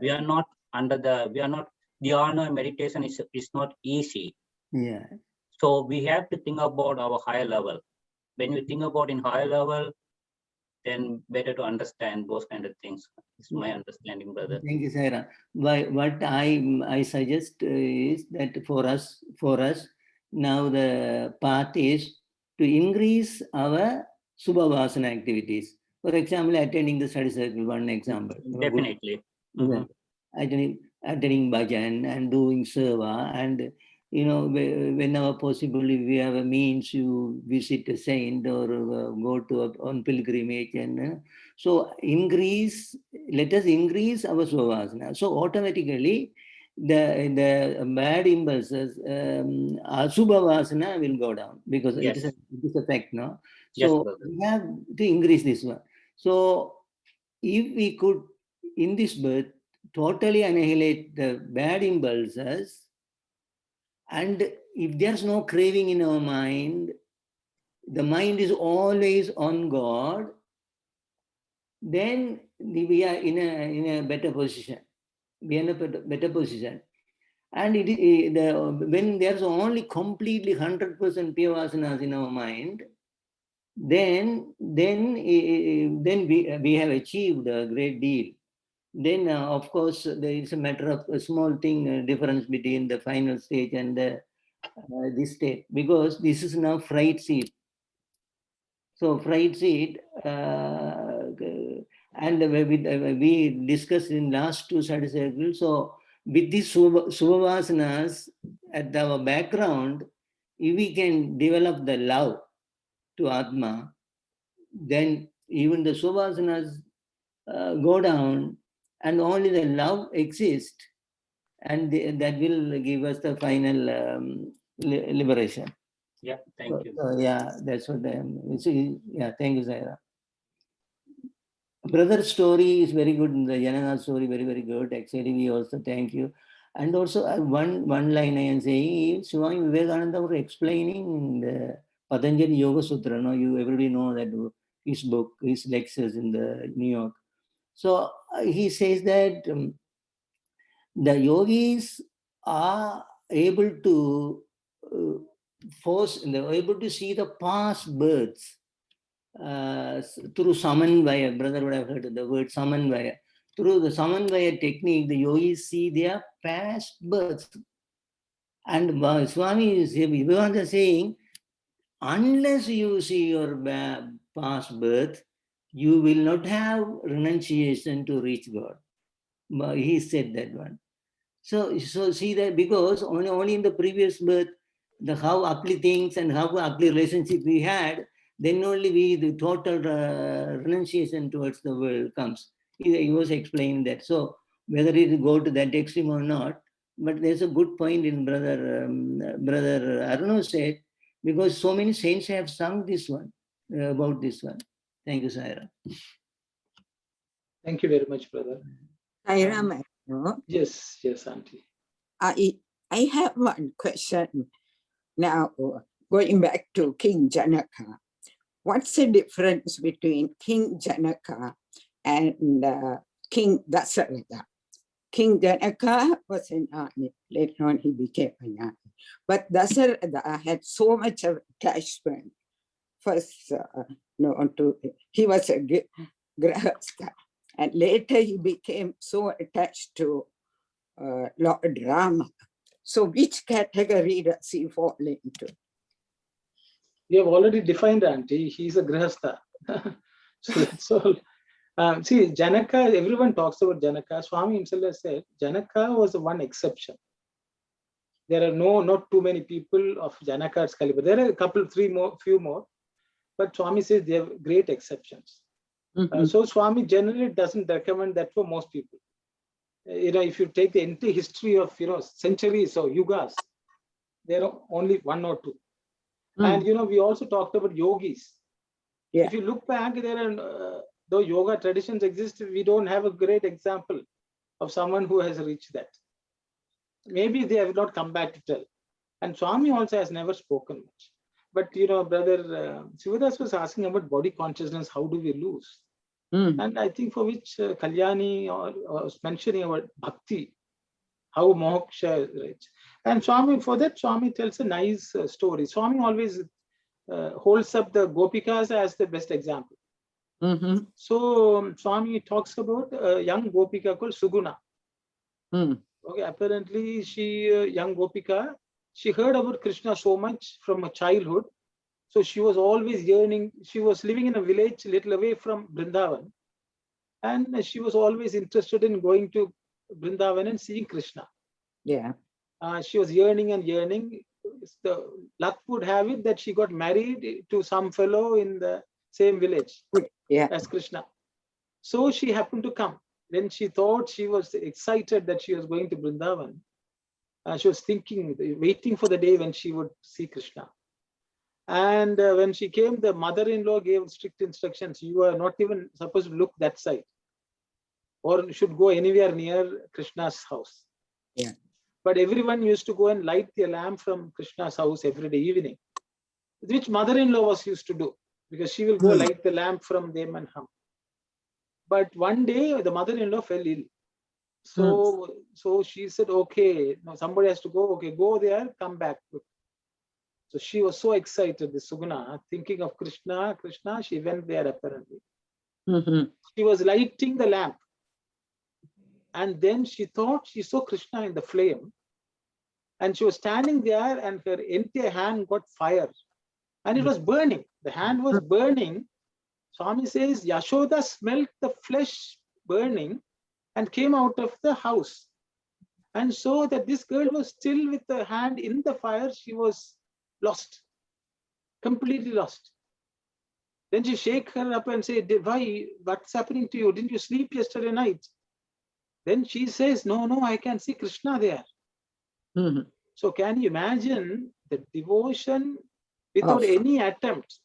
We are not dhyana meditation is not easy. Yeah. So we have to think about our higher level. When you think about in higher level, then better to understand those kind of things. It's my understanding, brother. Thank you, Saira. What I suggest is that for us now the path is to increase our Subhavasana activities. For example, attending the study circle, one example. Definitely. Attending bhajan and doing seva, and whenever possible, if we have a means, you visit a saint or go to on pilgrimage, and so let us increase our Subhavasana. So automatically the bad impulses, Subhavasana will go down, because it is a fact, no? So yes, we have to increase this one. So if we could, in this birth, totally annihilate the bad impulses, and if there's no craving in our mind, the mind is always on God, then we are in a better position. We are in a better position. And when there's only completely 100% pure vasanas in our mind, then we have achieved a great deal. Then, of course, there is a matter of a small thing difference between the final stage and this state, because this is now fried seed. So fried seed, and we discussed in last two study circles. So with these Subhavasanas at our background, if we can develop the love to Atma, then even the Subhavasanas go down, and only the love exists, and that will give us the final liberation. Yeah, thank you. So, yeah, that's what I am. Yeah, thank you, Zaira. Brother's story is very good. The Janana story, very, very good. Actually, we also thank you. And also, one line I am saying, Swami Vivekananda was explaining in the Patanjali Yoga Sutra. No, you everybody know that his book, his lectures in the New York. So he says that the yogis are able to they're able to see the past births through Samanvaya. Brother would have heard of the word Samanvaya. Through the Samanvaya technique, the yogis see their past births. And Swami Vivekananda is saying, unless you see your past birth, you will not have renunciation to reach God. He said that one. So see that, because only in the previous birth, how ugly things and how ugly relationship we had, then only the total renunciation towards the world comes. He was explaining that. So whether it go to that extreme or not, but there's a good point in brother Arno said, because so many saints have sung this one, about this one. Thank you, Saira. Thank you very much, brother. Saira, yes, Auntie. I have one question now, going back to King Janaka. What's the difference between King Janaka and King Dasaratha? King Janaka was an Jnani. Later on, he became a Jnani. But Dasaratha had so much of attachment. First, he was a grahastha. And later, he became so attached to Lord Rama. So which category does he fall into? You have already defined, Auntie. He's a grihastha. So that's all. See, Janaka, everyone talks about Janaka. Swami himself has said, Janaka was the one exception. There are not too many people of Janaka's caliber. There are a couple, few more. But Swami says they have great exceptions. So Swami generally doesn't recommend that for most people. If you take the entire history of, centuries or yugas, there are only one or two. And, we also talked about yogis. Yeah. If you look back, there are, though yoga traditions exist, we don't have a great example of someone who has reached that. Maybe they have not come back to tell. And Swami also has never spoken much. But, brother Sivadas was asking about body consciousness, how do we lose? And I think for which Kalyani was mentioning about bhakti, how moksha is rich. And Swami, for that, Swami tells a nice story. Swami always holds up the Gopikas as the best example. So Swami talks about a young Gopika called Suguna. Okay, apparently young Gopika, she heard about Krishna so much from her childhood. So she was always yearning. She was living in a village little away from Vrindavan. And she was always interested in going to Vrindavan and seeing Krishna. Yeah. She was yearning and yearning. The luck would have it that she got married to some fellow in the same village as Krishna. So she happened to come. Then she thought, she was excited that she was going to Vrindavan. She was thinking, waiting for the day when she would see Krishna. And when she came, the mother-in-law gave strict instructions. You are not even supposed to look that side, or should go anywhere near Krishna's house. Yeah. But everyone used to go and light the lamp from Krishna's house every day evening, which mother-in-law was used to do, because she will go light the lamp from them and hum. But one day the mother-in-law fell ill. So she said, okay, no, somebody has to go. Okay, go there, come back. So she was so excited, the Suguna, thinking of Krishna, she went there apparently. She was lighting the lamp. And then she thought she saw Krishna in the flame. And she was standing there and her entire hand got fire. And it was burning. The hand was burning. Swami says, Yashoda smelt the flesh burning and came out of the house. And so that this girl was still with the hand in the fire, she was lost, completely lost. Then she shake her up and say, why, what's happening to you? Didn't you sleep yesterday night? Then she says, no, I can see Krishna there. Mhm. So can you imagine the devotion without Of- any attempt?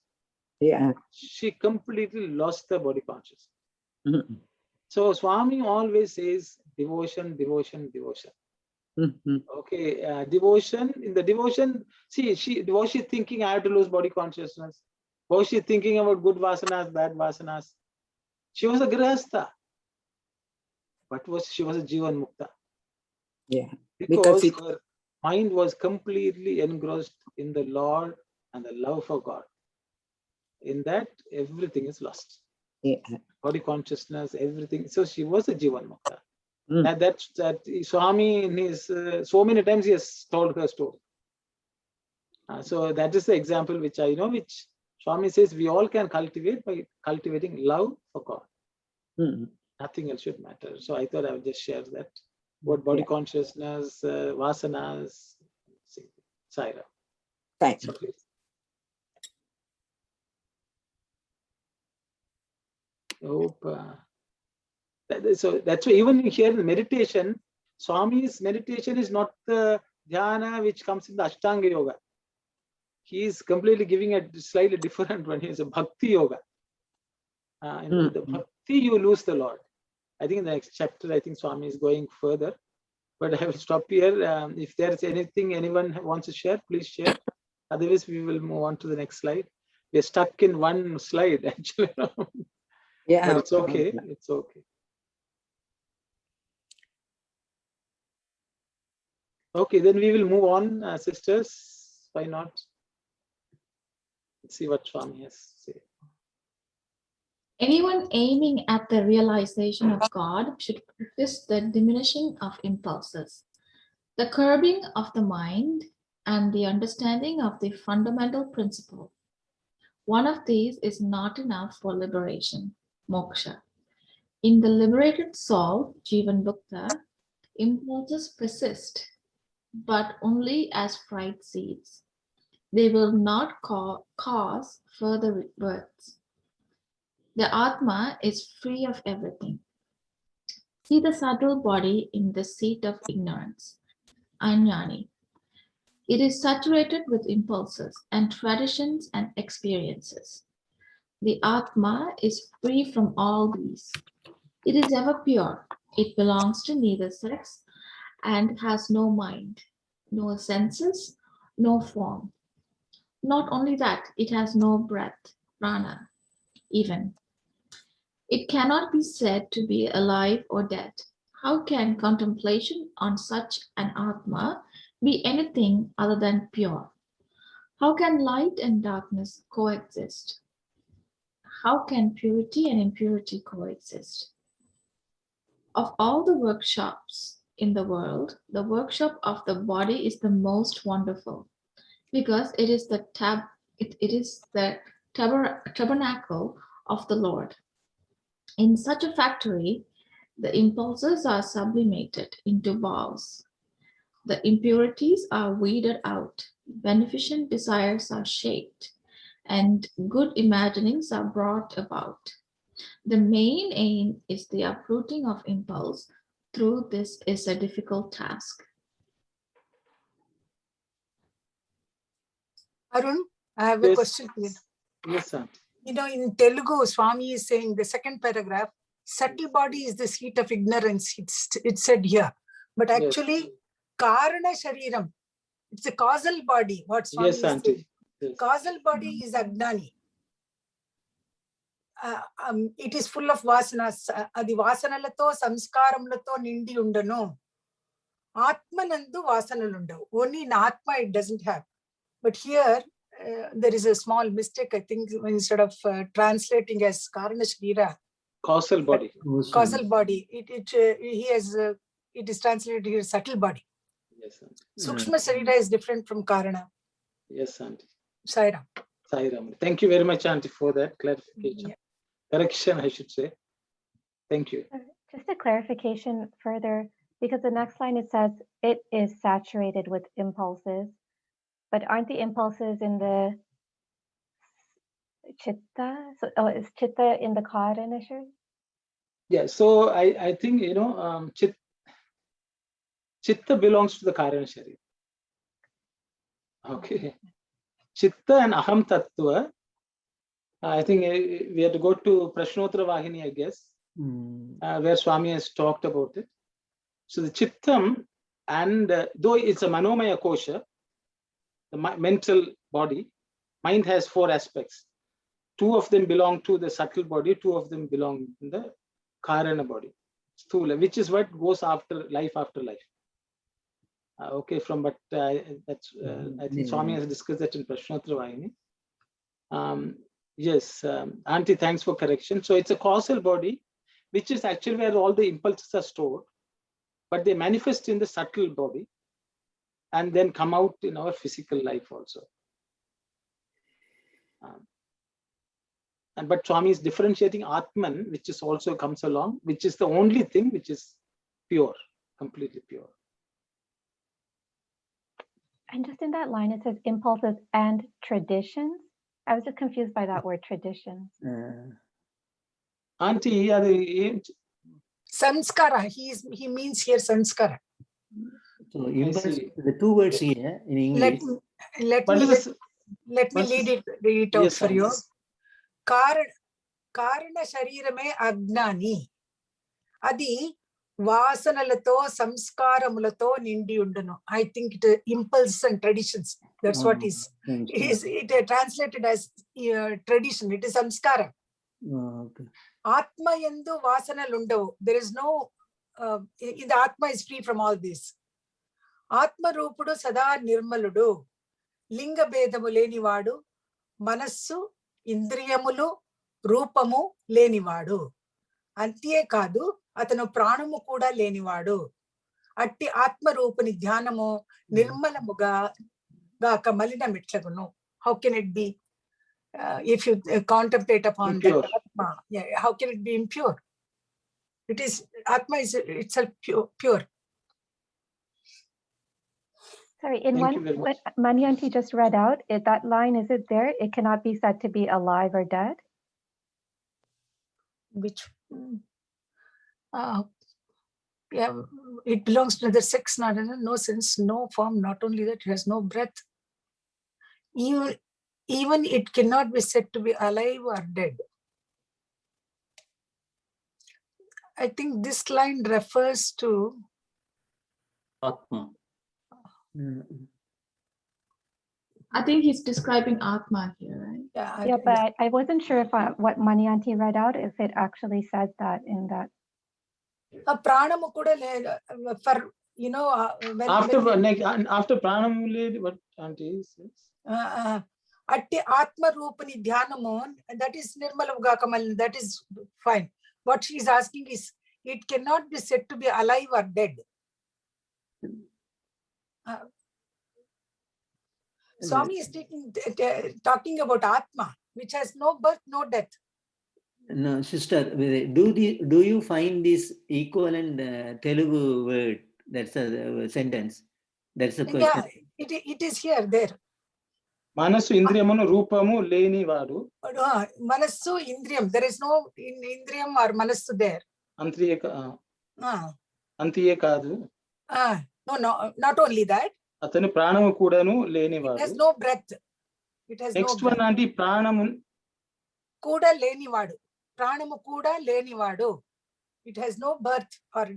Yeah. She completely lost the body consciousness. Mhm. So Swami always says devotion, devotion, devotion. Mhm. Okay, devotion. In the devotion, see, was she thinking I have to lose body consciousness? Was she thinking about good vasanas, bad vasanas? She was a grihastha. But she was a Jivan Mukta. Yeah. Because Because her mind was completely engrossed in the Lord and the love for God. In that, everything is lost. yeah. Body consciousness, everything. So she was a Jivan Mukta. Mm. And that Swami, in his so many times, he has told her story. So that is the example which I know, which Swami says we all can cultivate by cultivating love for God. Mm. Nothing else should matter. So I thought I would just share that. What body Yeah. consciousness, vasanas, Saira. Thanks. So please. Hope, so that's why even here in the meditation, Swami's meditation is not the dhyana which comes in the Ashtanga Yoga. He is completely giving a slightly different one. He is a bhakti yoga. In the bhakti, you lose the Lord. I think in the next chapter, I think Swami is going further. But I will stop here. If there is anything anyone wants to share, please share. Otherwise, we will move on to the next slide. We are stuck in one slide, actually. Yeah. But it's okay. It's okay. Okay, then we will move on, sisters. Why not? Let's see what Swami has to say. Anyone aiming at the realization of God should practice the diminishing of impulses, the curbing of the mind, and the understanding of the fundamental principle. One of these is not enough for liberation, moksha. In the liberated soul, Jivan Mukta, impulses persist, but only as fright seeds. They will not cause further rebirths. The Atma is free of everything. See the subtle body in the seat of ignorance, Ajnani. It is saturated with impulses and traditions and experiences. The Atma is free from all these. It is ever pure. It belongs to neither sex and has no mind, no senses, no form. Not only that, it has no breath, prana, even. It cannot be said to be alive or dead. How can contemplation on such an Atma be anything other than pure? How can light and darkness coexist? How can purity and impurity coexist? Of all the workshops in the world, the workshop of the body is the most wonderful because it is the tabernacle of the Lord. In such a factory, the impulses are sublimated into vows. The impurities are weeded out, beneficent desires are shaped, and good imaginings are brought about. The main aim is the uprooting of impulse. Through this is a difficult task. Arun, I have a question here. Yes, sir. You know, in Telugu, Swami is saying the second paragraph, subtle body is the seat of ignorance. It's said here. But actually, Karana Shariram, it's a causal body, what Swami is saying. Yes. Causal body is Agnani. It is full of vasanas. Adi vasanalato, samskaramlato nindi undano. Atmanandu vasanalundavu. Only in Atma it doesn't have. But here, there is a small mistake, I think, instead of translating as Karana Shrira. Causal body. Causal body. It is translated here subtle body. Yes, Auntie. Sukshma Sharira is different from Karana. Yes, Auntie. Sairam. Sairam. Thank you very much, Auntie, for that clarification. Yeah. Correction, I should say. Thank you. Just a clarification further, because the next line it says it is saturated with impulses, but aren't the impulses in the Chitta. So, oh, is Chitta in the Karana? Yeah, so I think, you know, Chitta belongs to the Karana Sharira. Okay. Chitta and Aham Tattva, I think we have to go to Prashnottara Vahini, I guess, where Swami has talked about it. So the Chittam, and though it's a Manomaya Kosha, the mental body, mind has 4 aspects. 2 of them belong to the subtle body, 2 of them belong in the Karana body, Sthula, which is what goes after life after life. Okay, from but that's I think Swami has discussed that in Prashnottara Vahini. Yes, Auntie, thanks for correction. So it's a causal body, which is actually where all the impulses are stored, but they manifest in the subtle body and then come out in our physical life also. But Swami is differentiating Atman, which is also comes along, which is the only thing which is pure, completely pure. And just in that line, it says impulses and traditions. I was just confused by that word traditions. Auntie, Sanskara. He means here sanskara. So impulse, the 2 words here in English. Let me read it out for you. Karana sharirame agnani. Adi vasanalato samskaramulato nindi undano. I think it impulse and traditions. That's what it translated as tradition. It is samskara. Okay. Atma yendu vasanalundavu. There is no in the Atma is free from all this. Atma rupudu sada nirmaludu. Linga bedamu lenivadu. Manassu indriyamulu రూపము లేనివాడు. అంతేకాదు అతను ప్రాణము కూడా లేనివాడు. అట్టి ఆత్మరూపుని ధ్యానము నిర్మలముగా గాక మలిన మెట్లగును. How can it be if you contemplate upon that Atma? Yeah, how can it be impure? It is Atma is itself pure. Sorry, in one what Manyanti just read out, that line, is it there? It cannot be said to be alive or dead. Which yeah, it belongs to the sex, not no sense, no form. Not only that, it has no breath. Even it cannot be said to be alive or dead. I think this line refers to Atma. I think he's describing Atma here, right? Yeah, but I wasn't sure if what Manyanti read out, if it actually said that in that. Pranamu kuda for, you know, after Pranamu, what Auntie says? Atti Atma Rupani Dhyanamo, that is Nirmala Kamal, that is fine. What she is asking is, it cannot be said to be alive or dead. Swami is talking about Atma, which has no birth, no death. No, sister, do you find this equivalent Telugu word? That's a sentence. That's a question. Yeah, it is here, there. Manasu Indriyamanu Rupamu Leni Vadu. Manasu Indriyam. There is no Indriyam or Manasu there. Antiye Kadu. No, not only that. Atanu Pranamu Kudanu Leni Vadu. It has no breath. It has Next no one, Auntie, Pranamun. Kuda Leni Vadu. Pranamu Kuda Leni Vadu. It has no birth or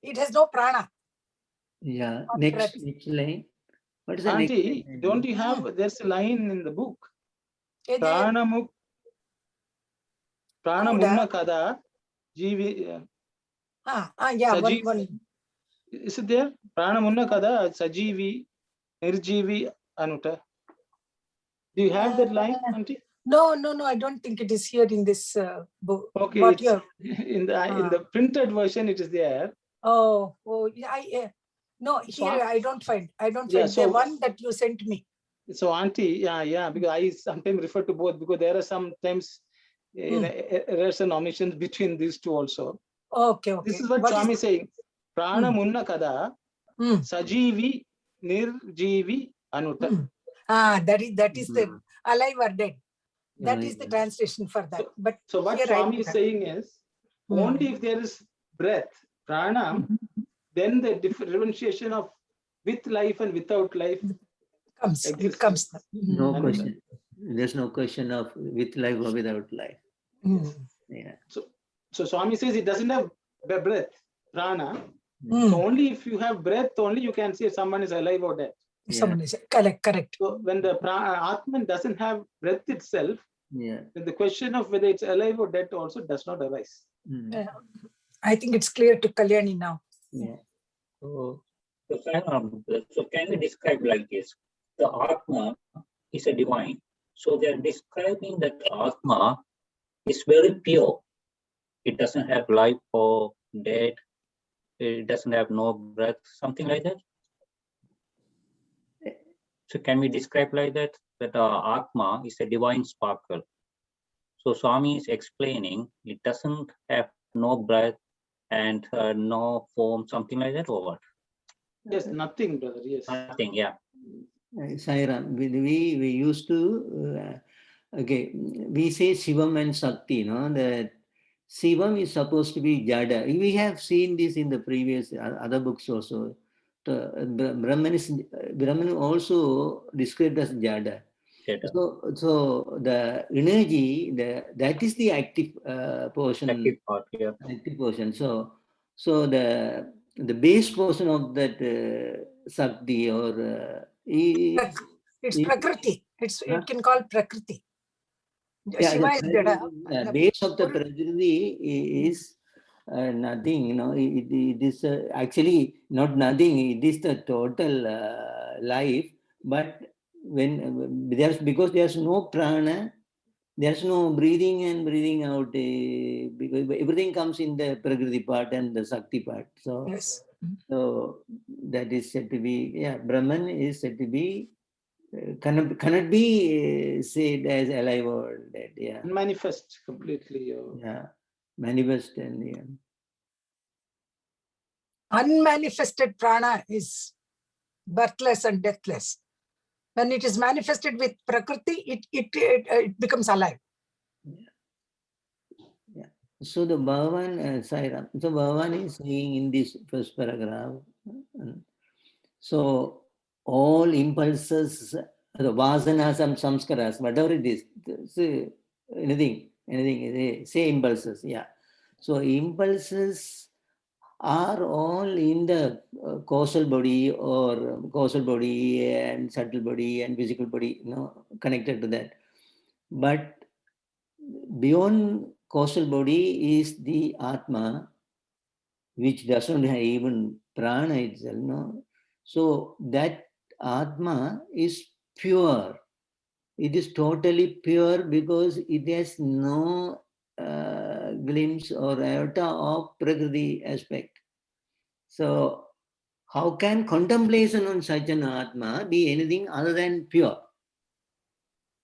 it has no prana. Yeah, next line. What is the Auntie, next? don't you have, there's a line in the book. Pranamunna Kada Jivi. Yeah, one. Is it there? Pranamunna Kada Sajivi Nirjivi Anuta. Do you have that line, Auntie? No, I don't think it is here in this book. Okay, in the printed version it is there. Oh, yeah. No, here I don't find. The one that you sent me. So Auntie, yeah, because I sometimes refer to both because there are sometimes errors and omissions between these two also. Okay. This is what Swami is saying. Prana munna kada sajivi nirjivi anuta. That is the alive or dead. That Alive is the or dead. translation for that. But So what here Swami is saying is, only if there is breath, pranam, then the differentiation of with life and without life comes. It exists. comes. No And question. There's no question of with life or without life. Yeah. So Swami says it doesn't have breath, prana. Mm. So only if you have breath, only you can say someone is alive or dead. Someone is correct. So when the Atman doesn't have breath itself, Yeah. then the question of whether it's alive or dead also does not arise. I think it's clear to Kalyani now. Yeah. So can we describe like this? The Atma is a divine. So they are describing that Atma is very pure. It doesn't have life or dead. It doesn't have no breath, something like that. So can we describe like that? That Atma is a divine sparkle. So Swami is explaining it doesn't have no breath and no form, something like that, or what? Yes, nothing, brother. Yes. Nothing, yeah. Sairam, we used to, we say Shivam and Shakti, that Shivam is supposed to be Jada. We have seen this in the previous other books also. Brahman also described as Jada. So the energy, that is the active portion. Active part, yeah. Active portion. So the base portion of that Shakti or it's Prakriti. It can call Prakriti. Yeah, Shiva is Jada. the base of the Prakriti is nothing, it is actually not nothing, it is the total life, but when because there's no prana, there's no breathing and breathing out, because everything comes in the Prakriti part and the Shakti part. So, yes. So that is said to be, Brahman is said to be, cannot be said as alive or dead, Manifest completely. Manifest and Unmanifested prana is birthless and deathless. When it is manifested with Prakriti, it becomes alive. So the Bhagawan, so Bhagawan is saying in this first paragraph, so all impulses, the vasanas and samskaras, whatever it is, anything, say impulses, So impulses are all in the causal body and subtle body and physical body, connected to that. But beyond causal body is the Atma, which doesn't have even prana itself. So that Atma is pure. It is totally pure because it has no glimpse or iota of Prakriti aspect. So how can contemplation on such an Atma be anything other than pure?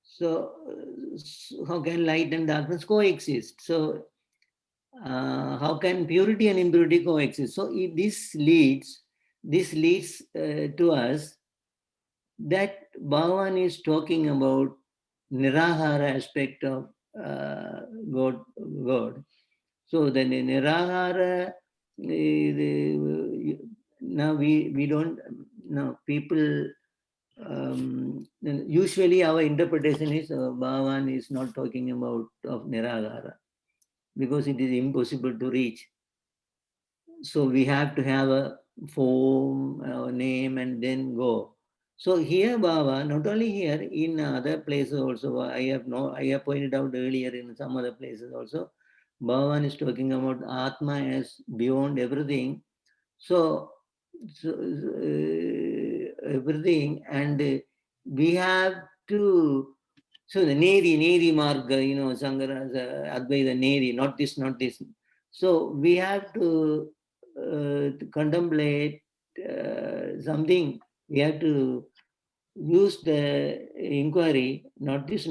So how can light and darkness coexist? So how can purity and impurity coexist? So this leads to us that Bhagavan is talking about Nirahara aspect of God. So the Nirahara, now we don't, people, usually our interpretation is Bhagavan is not talking about of Nirahara because it is impossible to reach. So we have to have a form, a name, and then go. So here, Baba, not only here, in other places also, I have pointed out earlier in some other places also, Bhagavan is talking about Atma as beyond everything. So everything, and we have to, so the Neri Marga, Sangara's Advaita Neri, not this. So we have to contemplate something. We have to use the inquiry, not this,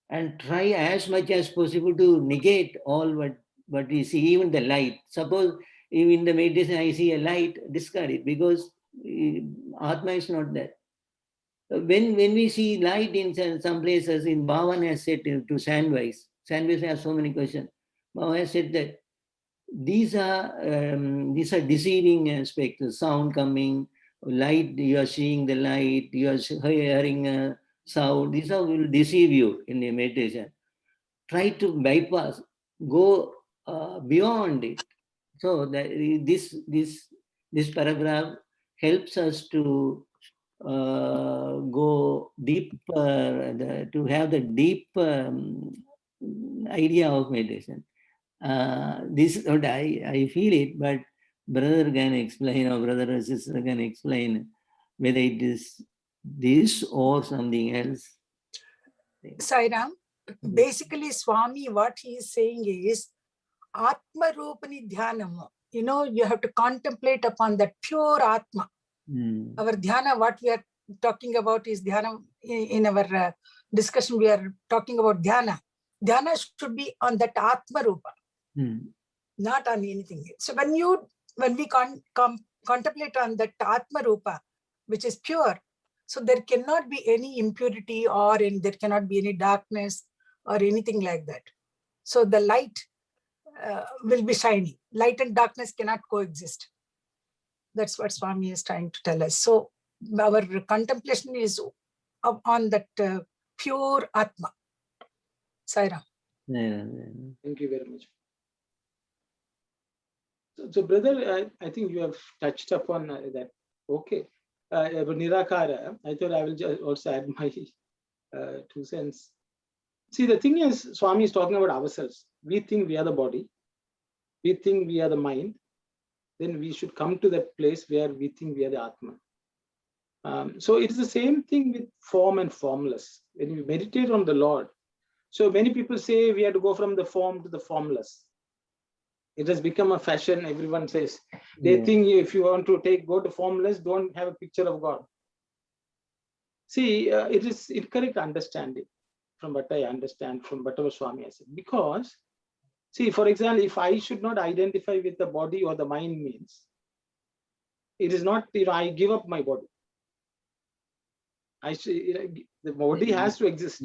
and try as much as possible to negate all what we see, even the light. Suppose if in the meditation I see a light, discard it because Atma is not there. when we see light in some places, in Bhavan has said to Sandwise has so many questions. Bhavan has said that these are deceiving aspects, the sound coming, light, you are seeing the light, you are hearing a sound, these all will deceive you in the meditation. Try to bypass, go beyond it. So that this paragraph helps us to go deeper, to have the deep idea of meditation. This is what I feel it, but brother can explain, or brother or sister can explain whether it is this or something else. Sairam, basically Swami, what he is saying is Atma Rupani Dhyanam. You know, you have to contemplate upon that pure Atma. Our dhyana, what we are talking about is dhyana. In our discussion, we are talking about dhyana. Dhyana should be on that Atma Rupa, not on anything. So when we contemplate on that Atma Rupa, which is pure, so there cannot be any impurity or there cannot be any darkness or anything like that. So the light will be shining. Light and darkness cannot coexist. That's what Swami is trying to tell us. So our contemplation is on that pure Atma. Saira. Thank you very much. So brother, I think you have touched upon that. Okay. Nirakara, I thought I will just also add my 2 cents. See, the thing is, Swami is talking about ourselves. We think we are the body. We think we are the mind. Then we should come to that place where we think we are the Atma. So it's the same thing with form and formless. When we meditate on the Lord, so many people say we have to go from the form to the formless. It has become a fashion. Everyone says they think if you want to go to formless, don't have a picture of God. See, it is incorrect understanding from what I understand from whatever Swami has said. Because see, for example, if I should not identify with the body or the mind means, it is not, I give up my body. The body has to exist.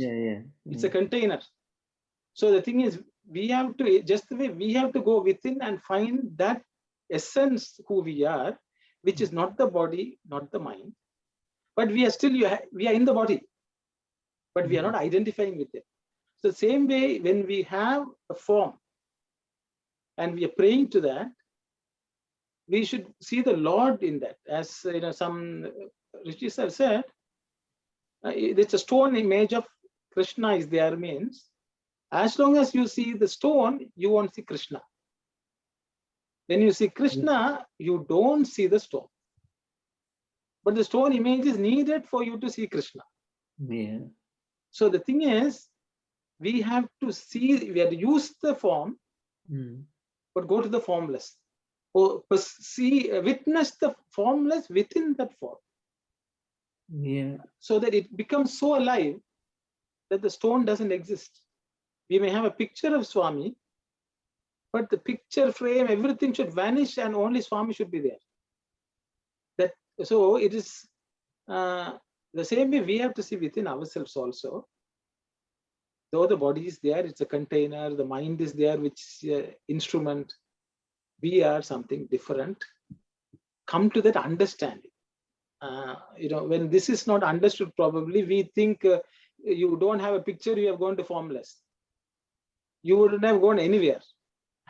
It's a container. So the thing is, we have to, just the way we have to go within and find that essence who we are, which is not the body, not the mind, but we are still, we are in the body, but we are not identifying with it. So the same way, when we have a form and we are praying to that, we should see the Lord in that. As some rishis have said, it's a stone image of Krishna is there means, as long as you see the stone, you won't see Krishna. When you see Krishna, you don't see the stone. But the stone image is needed for you to see Krishna. So the thing is, we have to see, we have to use the form, but go to the formless. Or witness the formless within that form. So that it becomes so alive that the stone doesn't exist. We may have a picture of Swami, but the picture frame, everything should vanish and only Swami should be there. So it is the same way we have to see within ourselves also. Though the body is there, it's a container, the mind is there, which is an instrument. We are something different. Come to that understanding. When this is not understood, probably we think you don't have a picture, you have gone to formless. You wouldn't have gone anywhere.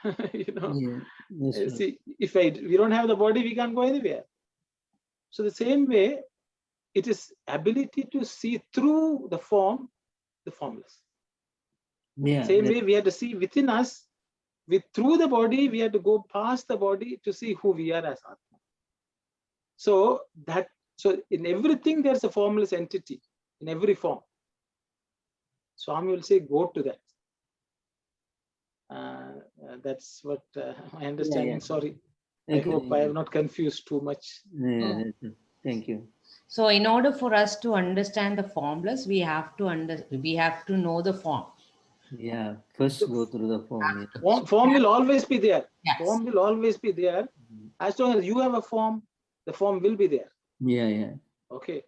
See, if we don't have the body, we can't go anywhere. So the same way, it is ability to see through the form, the formless. Same way we have to see within us, through the body, we have to go past the body to see who we are as Atma. So in everything, there's a formless entity, in every form. Swami will say, go to that. That's what my understanding. Sorry. I hope I have not confused too much. Thank you. So in order for us to understand the formless, we have to know the form. First go through the form. Form will always be there. Form will always be there. As long as you have a form, the form will be there. Okay.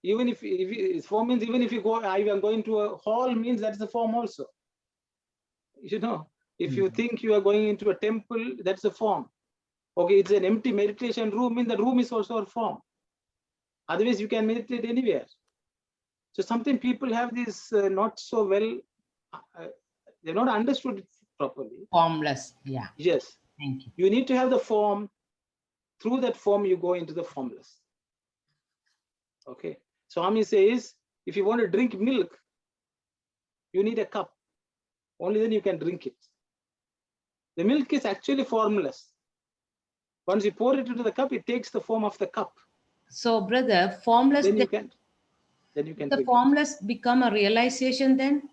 Even if form means, even if you go, I am going to a hall means that's a form also. You know, if you think you are going into a temple, that's a form. Okay, it's an empty meditation room, means the room is also a form. Otherwise, you can meditate anywhere. So sometimes people have this not so well, they've not understood it properly. Formless, yeah. Yes. Thank you. You need to have the form. Through that form, you go into the formless. Okay. Swami says, if you want to drink milk, you need a cup. Only then you can drink it. The milk is actually formless. Once you pour it into the cup, it takes the form of the cup. So, brother, formless. Then you can the drink formless become a realization then?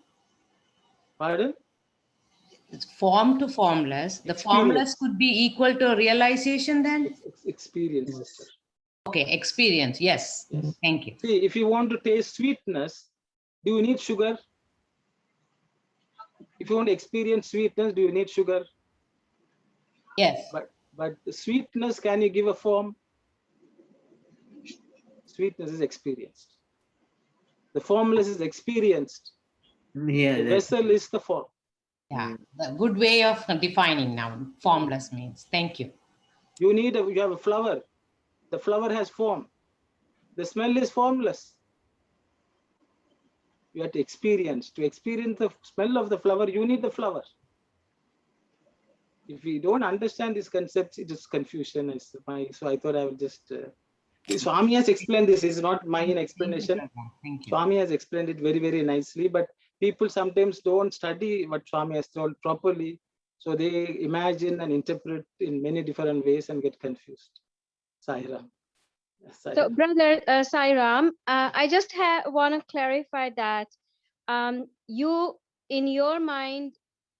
Pardon? It's form to formless. The formless could be equal to realization then? Experience, sister. Okay, experience. Yes. Thank you. See, if you want to taste sweetness, do you need sugar? If you want to experience sweetness, do you need sugar? Yes. But the sweetness, can you give a form? Sweetness is experienced. The formless is experienced. Yeah, the vessel is the form. Yeah, the good way of defining now. Formless means. Thank you. You have a flower. The flower has form. The smell is formless. You have to experience. To experience the smell of the flower, you need the flower. If we don't understand these concepts, it is confusion. So I thought I would just. Swami has explained this. It's not my explanation. Thank you. Swami has explained it very, very nicely. But people sometimes don't study what Swami has told properly. So they imagine and interpret in many different ways and get confused. Sairam. So, Brother Sairam, I just want to clarify that you, in your mind,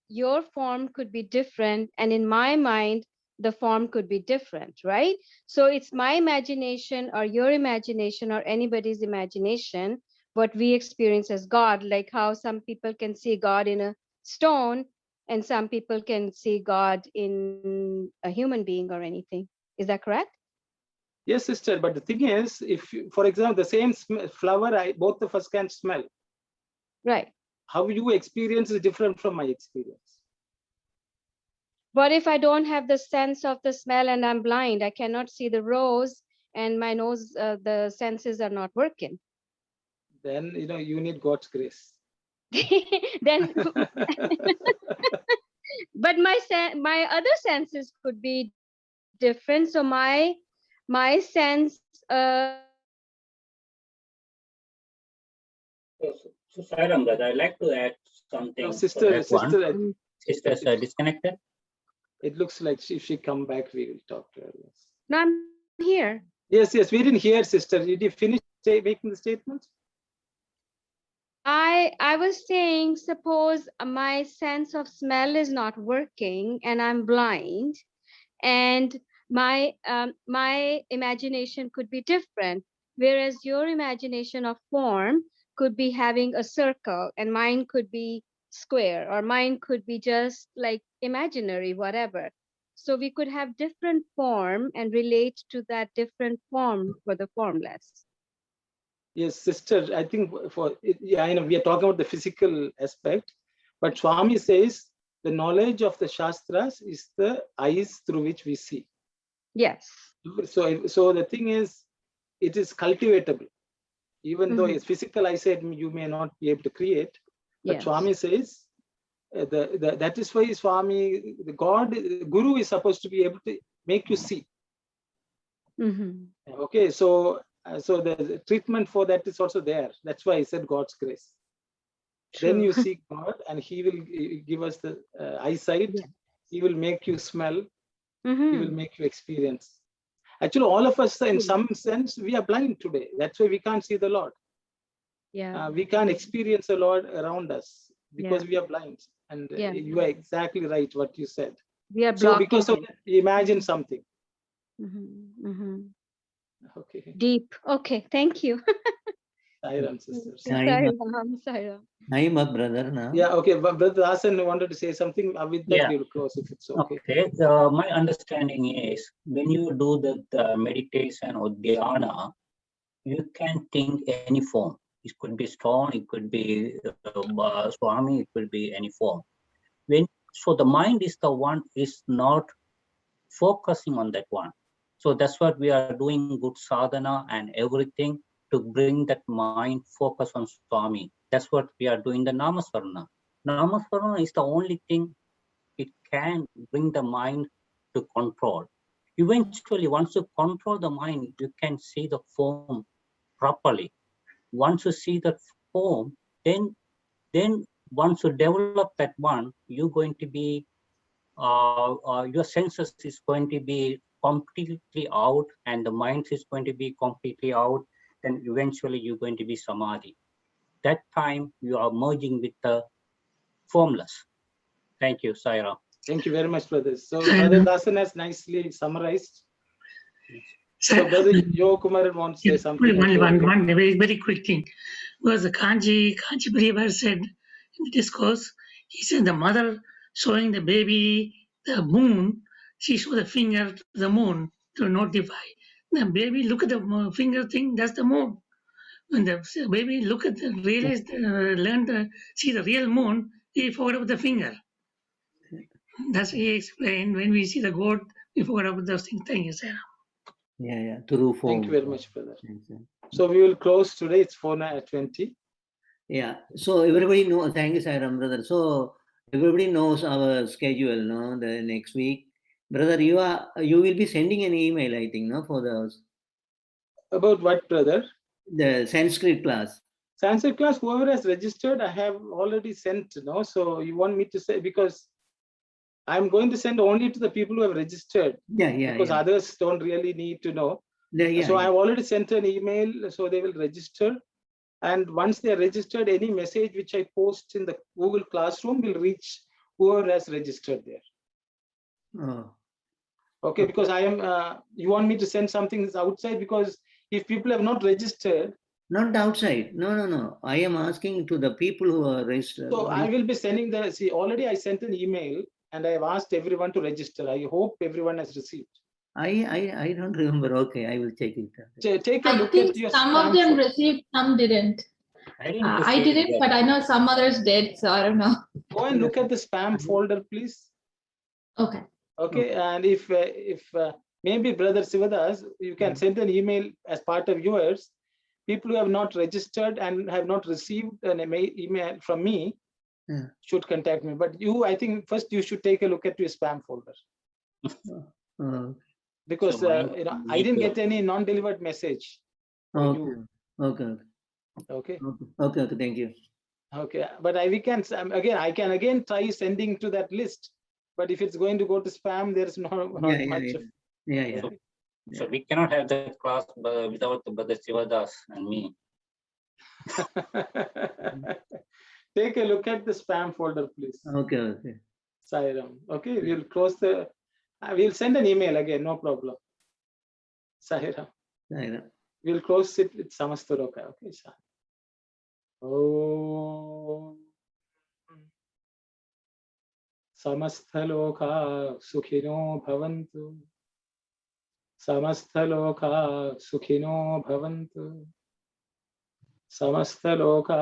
your form could be different, and in my mind, the form could be different, right? So it's my imagination or your imagination or anybody's imagination, what we experience as God, like how some people can see God in a stone and some people can see God in a human being or anything. Is that correct? Yes, sister. But the thing is, if, for example, the same flower, both of us can smell. Right. How you experience is different from my experience. What if I don't have the sense of the smell and I'm blind? I cannot see the rose and my nose, the senses are not working. Then, you need God's grace. Then, but my other senses could be different. So my sense. So Sairam, brother, I'd like to add something. No, sister, Sister's disconnected. It looks like if she come back, we will talk to her. Yes. No, I'm here. Yes, we didn't hear, sister. Did you finish making the statement? I was saying, suppose my sense of smell is not working and I'm blind, and my imagination could be different, whereas your imagination of form could be having a circle and mine could be square, or mine could be just like imaginary, whatever. So we could have different form and relate to that different form for the formless. Yes, sister, I think we are talking about the physical aspect, but Swami says the knowledge of the Shastras is the eyes through which we see. Yes. So the thing is, it is cultivatable. Even though it's physical eyesight, you may not be able to create. But yes. Swami says, that is why Swami, the God, Guru is supposed to be able to make you see. Okay, so the treatment for that is also there. That's why I said God's grace. True. Then you see God and He will give us the eyesight. Yes. He will make you smell. He will make you experience. Actually, all of us, in some sense, we are blind today. That's why we can't see the Lord. Yeah. We can't experience the Lord around us because we are blind. And you are exactly right what you said. We are so because of that, imagine something. Okay. Deep. Okay. Thank you. Sairam, sisters. Sairam. I'm a brother now. Yeah. Okay. But Brother Hasan wanted to say something. With that, we will close if it's okay. Okay. My understanding is when you do the meditation or dhyana, you can think any form. It could be stone, it could be Swami, it could be any form. So the mind is the one is not focusing on that one. So that's what we are doing, good sadhana and everything to bring that mind focus on Swami. That's what we are doing, the Namasvarna. Namasvarna is the only thing it can bring the mind to control. Eventually, once you control the mind, you can see the form properly. Once you see that form, then once you develop that one, you're going to be, your senses is going to be completely out and the mind is going to be completely out. Then eventually you're going to be samadhi. That time you are merging with the formless. Thank you, Saira. Thank you very much, brother. So Brother Dasan has nicely summarized. So Brother Yokumaran wants to say something. One very quick thing. Was the Kanji Priyavar said in the discourse, he said the mother showing the baby the moon, she showed the finger to the moon to notify. The baby look at the finger thing, that's the moon. When the baby look at the realized, learn to see the real moon, he forgot about the finger. That's what he explained. When we see the goat, we forgot about those things. Thank you, sir. Yeah. Through form. Thank you very much, brother. So we will close today. It's 4:20. Yeah. So everybody knows. Thank you, Sairam, brother. So everybody knows our schedule, no? The next week, brother, you will be sending an email, I think, no, for the About what, brother? The Sanskrit class. Sanskrit class. Whoever has registered, I have already sent. No, so you want me to say, because I'm going to send only to the people who have registered. Yeah. Because others don't really need to know. Yeah. So I've already sent an email, so they will register. And once they are registered, any message which I post in the Google Classroom will reach whoever has registered there. Oh. Okay, because I am. You want me to send something outside, because if people have not registered. Not outside. No. I am asking to the people who are registered. So I will be sending the. See, already I sent an email and I have asked everyone to register. I hope everyone has received. I don't remember. Okay, I will check it. Take a look at your. Some of them received, some didn't. I didn't, but I know some others did, so I don't know. Go and look at the spam folder, please. Okay. Okay, and if maybe Brother Sivadas, you can send an email as part of yours. People who have not registered and have not received an email from me should contact me. But you, I think first you should take a look at your spam folder. Because I didn't get any non-delivered message. Okay. Thank you. Okay, but we can I can again try sending to that list. But if it's going to go to spam, there's not much. Yeah. So we cannot have that class without Brother Sivadas and me. Take a look at the spam folder, please. Okay. Sairam. Okay, we'll close the. We'll send an email again, no problem. Sairam. We'll close it with Samastaroka. Okay, Sairam. Oh. Samastaloka sukhino bhavantu. Samastaloka sukhino bhavantu. Samastaloka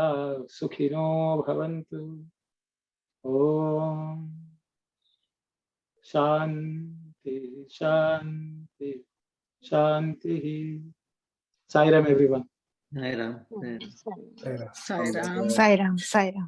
sukhino bhavantu. Om Shanti Shanti Shanti. Sairam, everyone. Sairam. Sairam.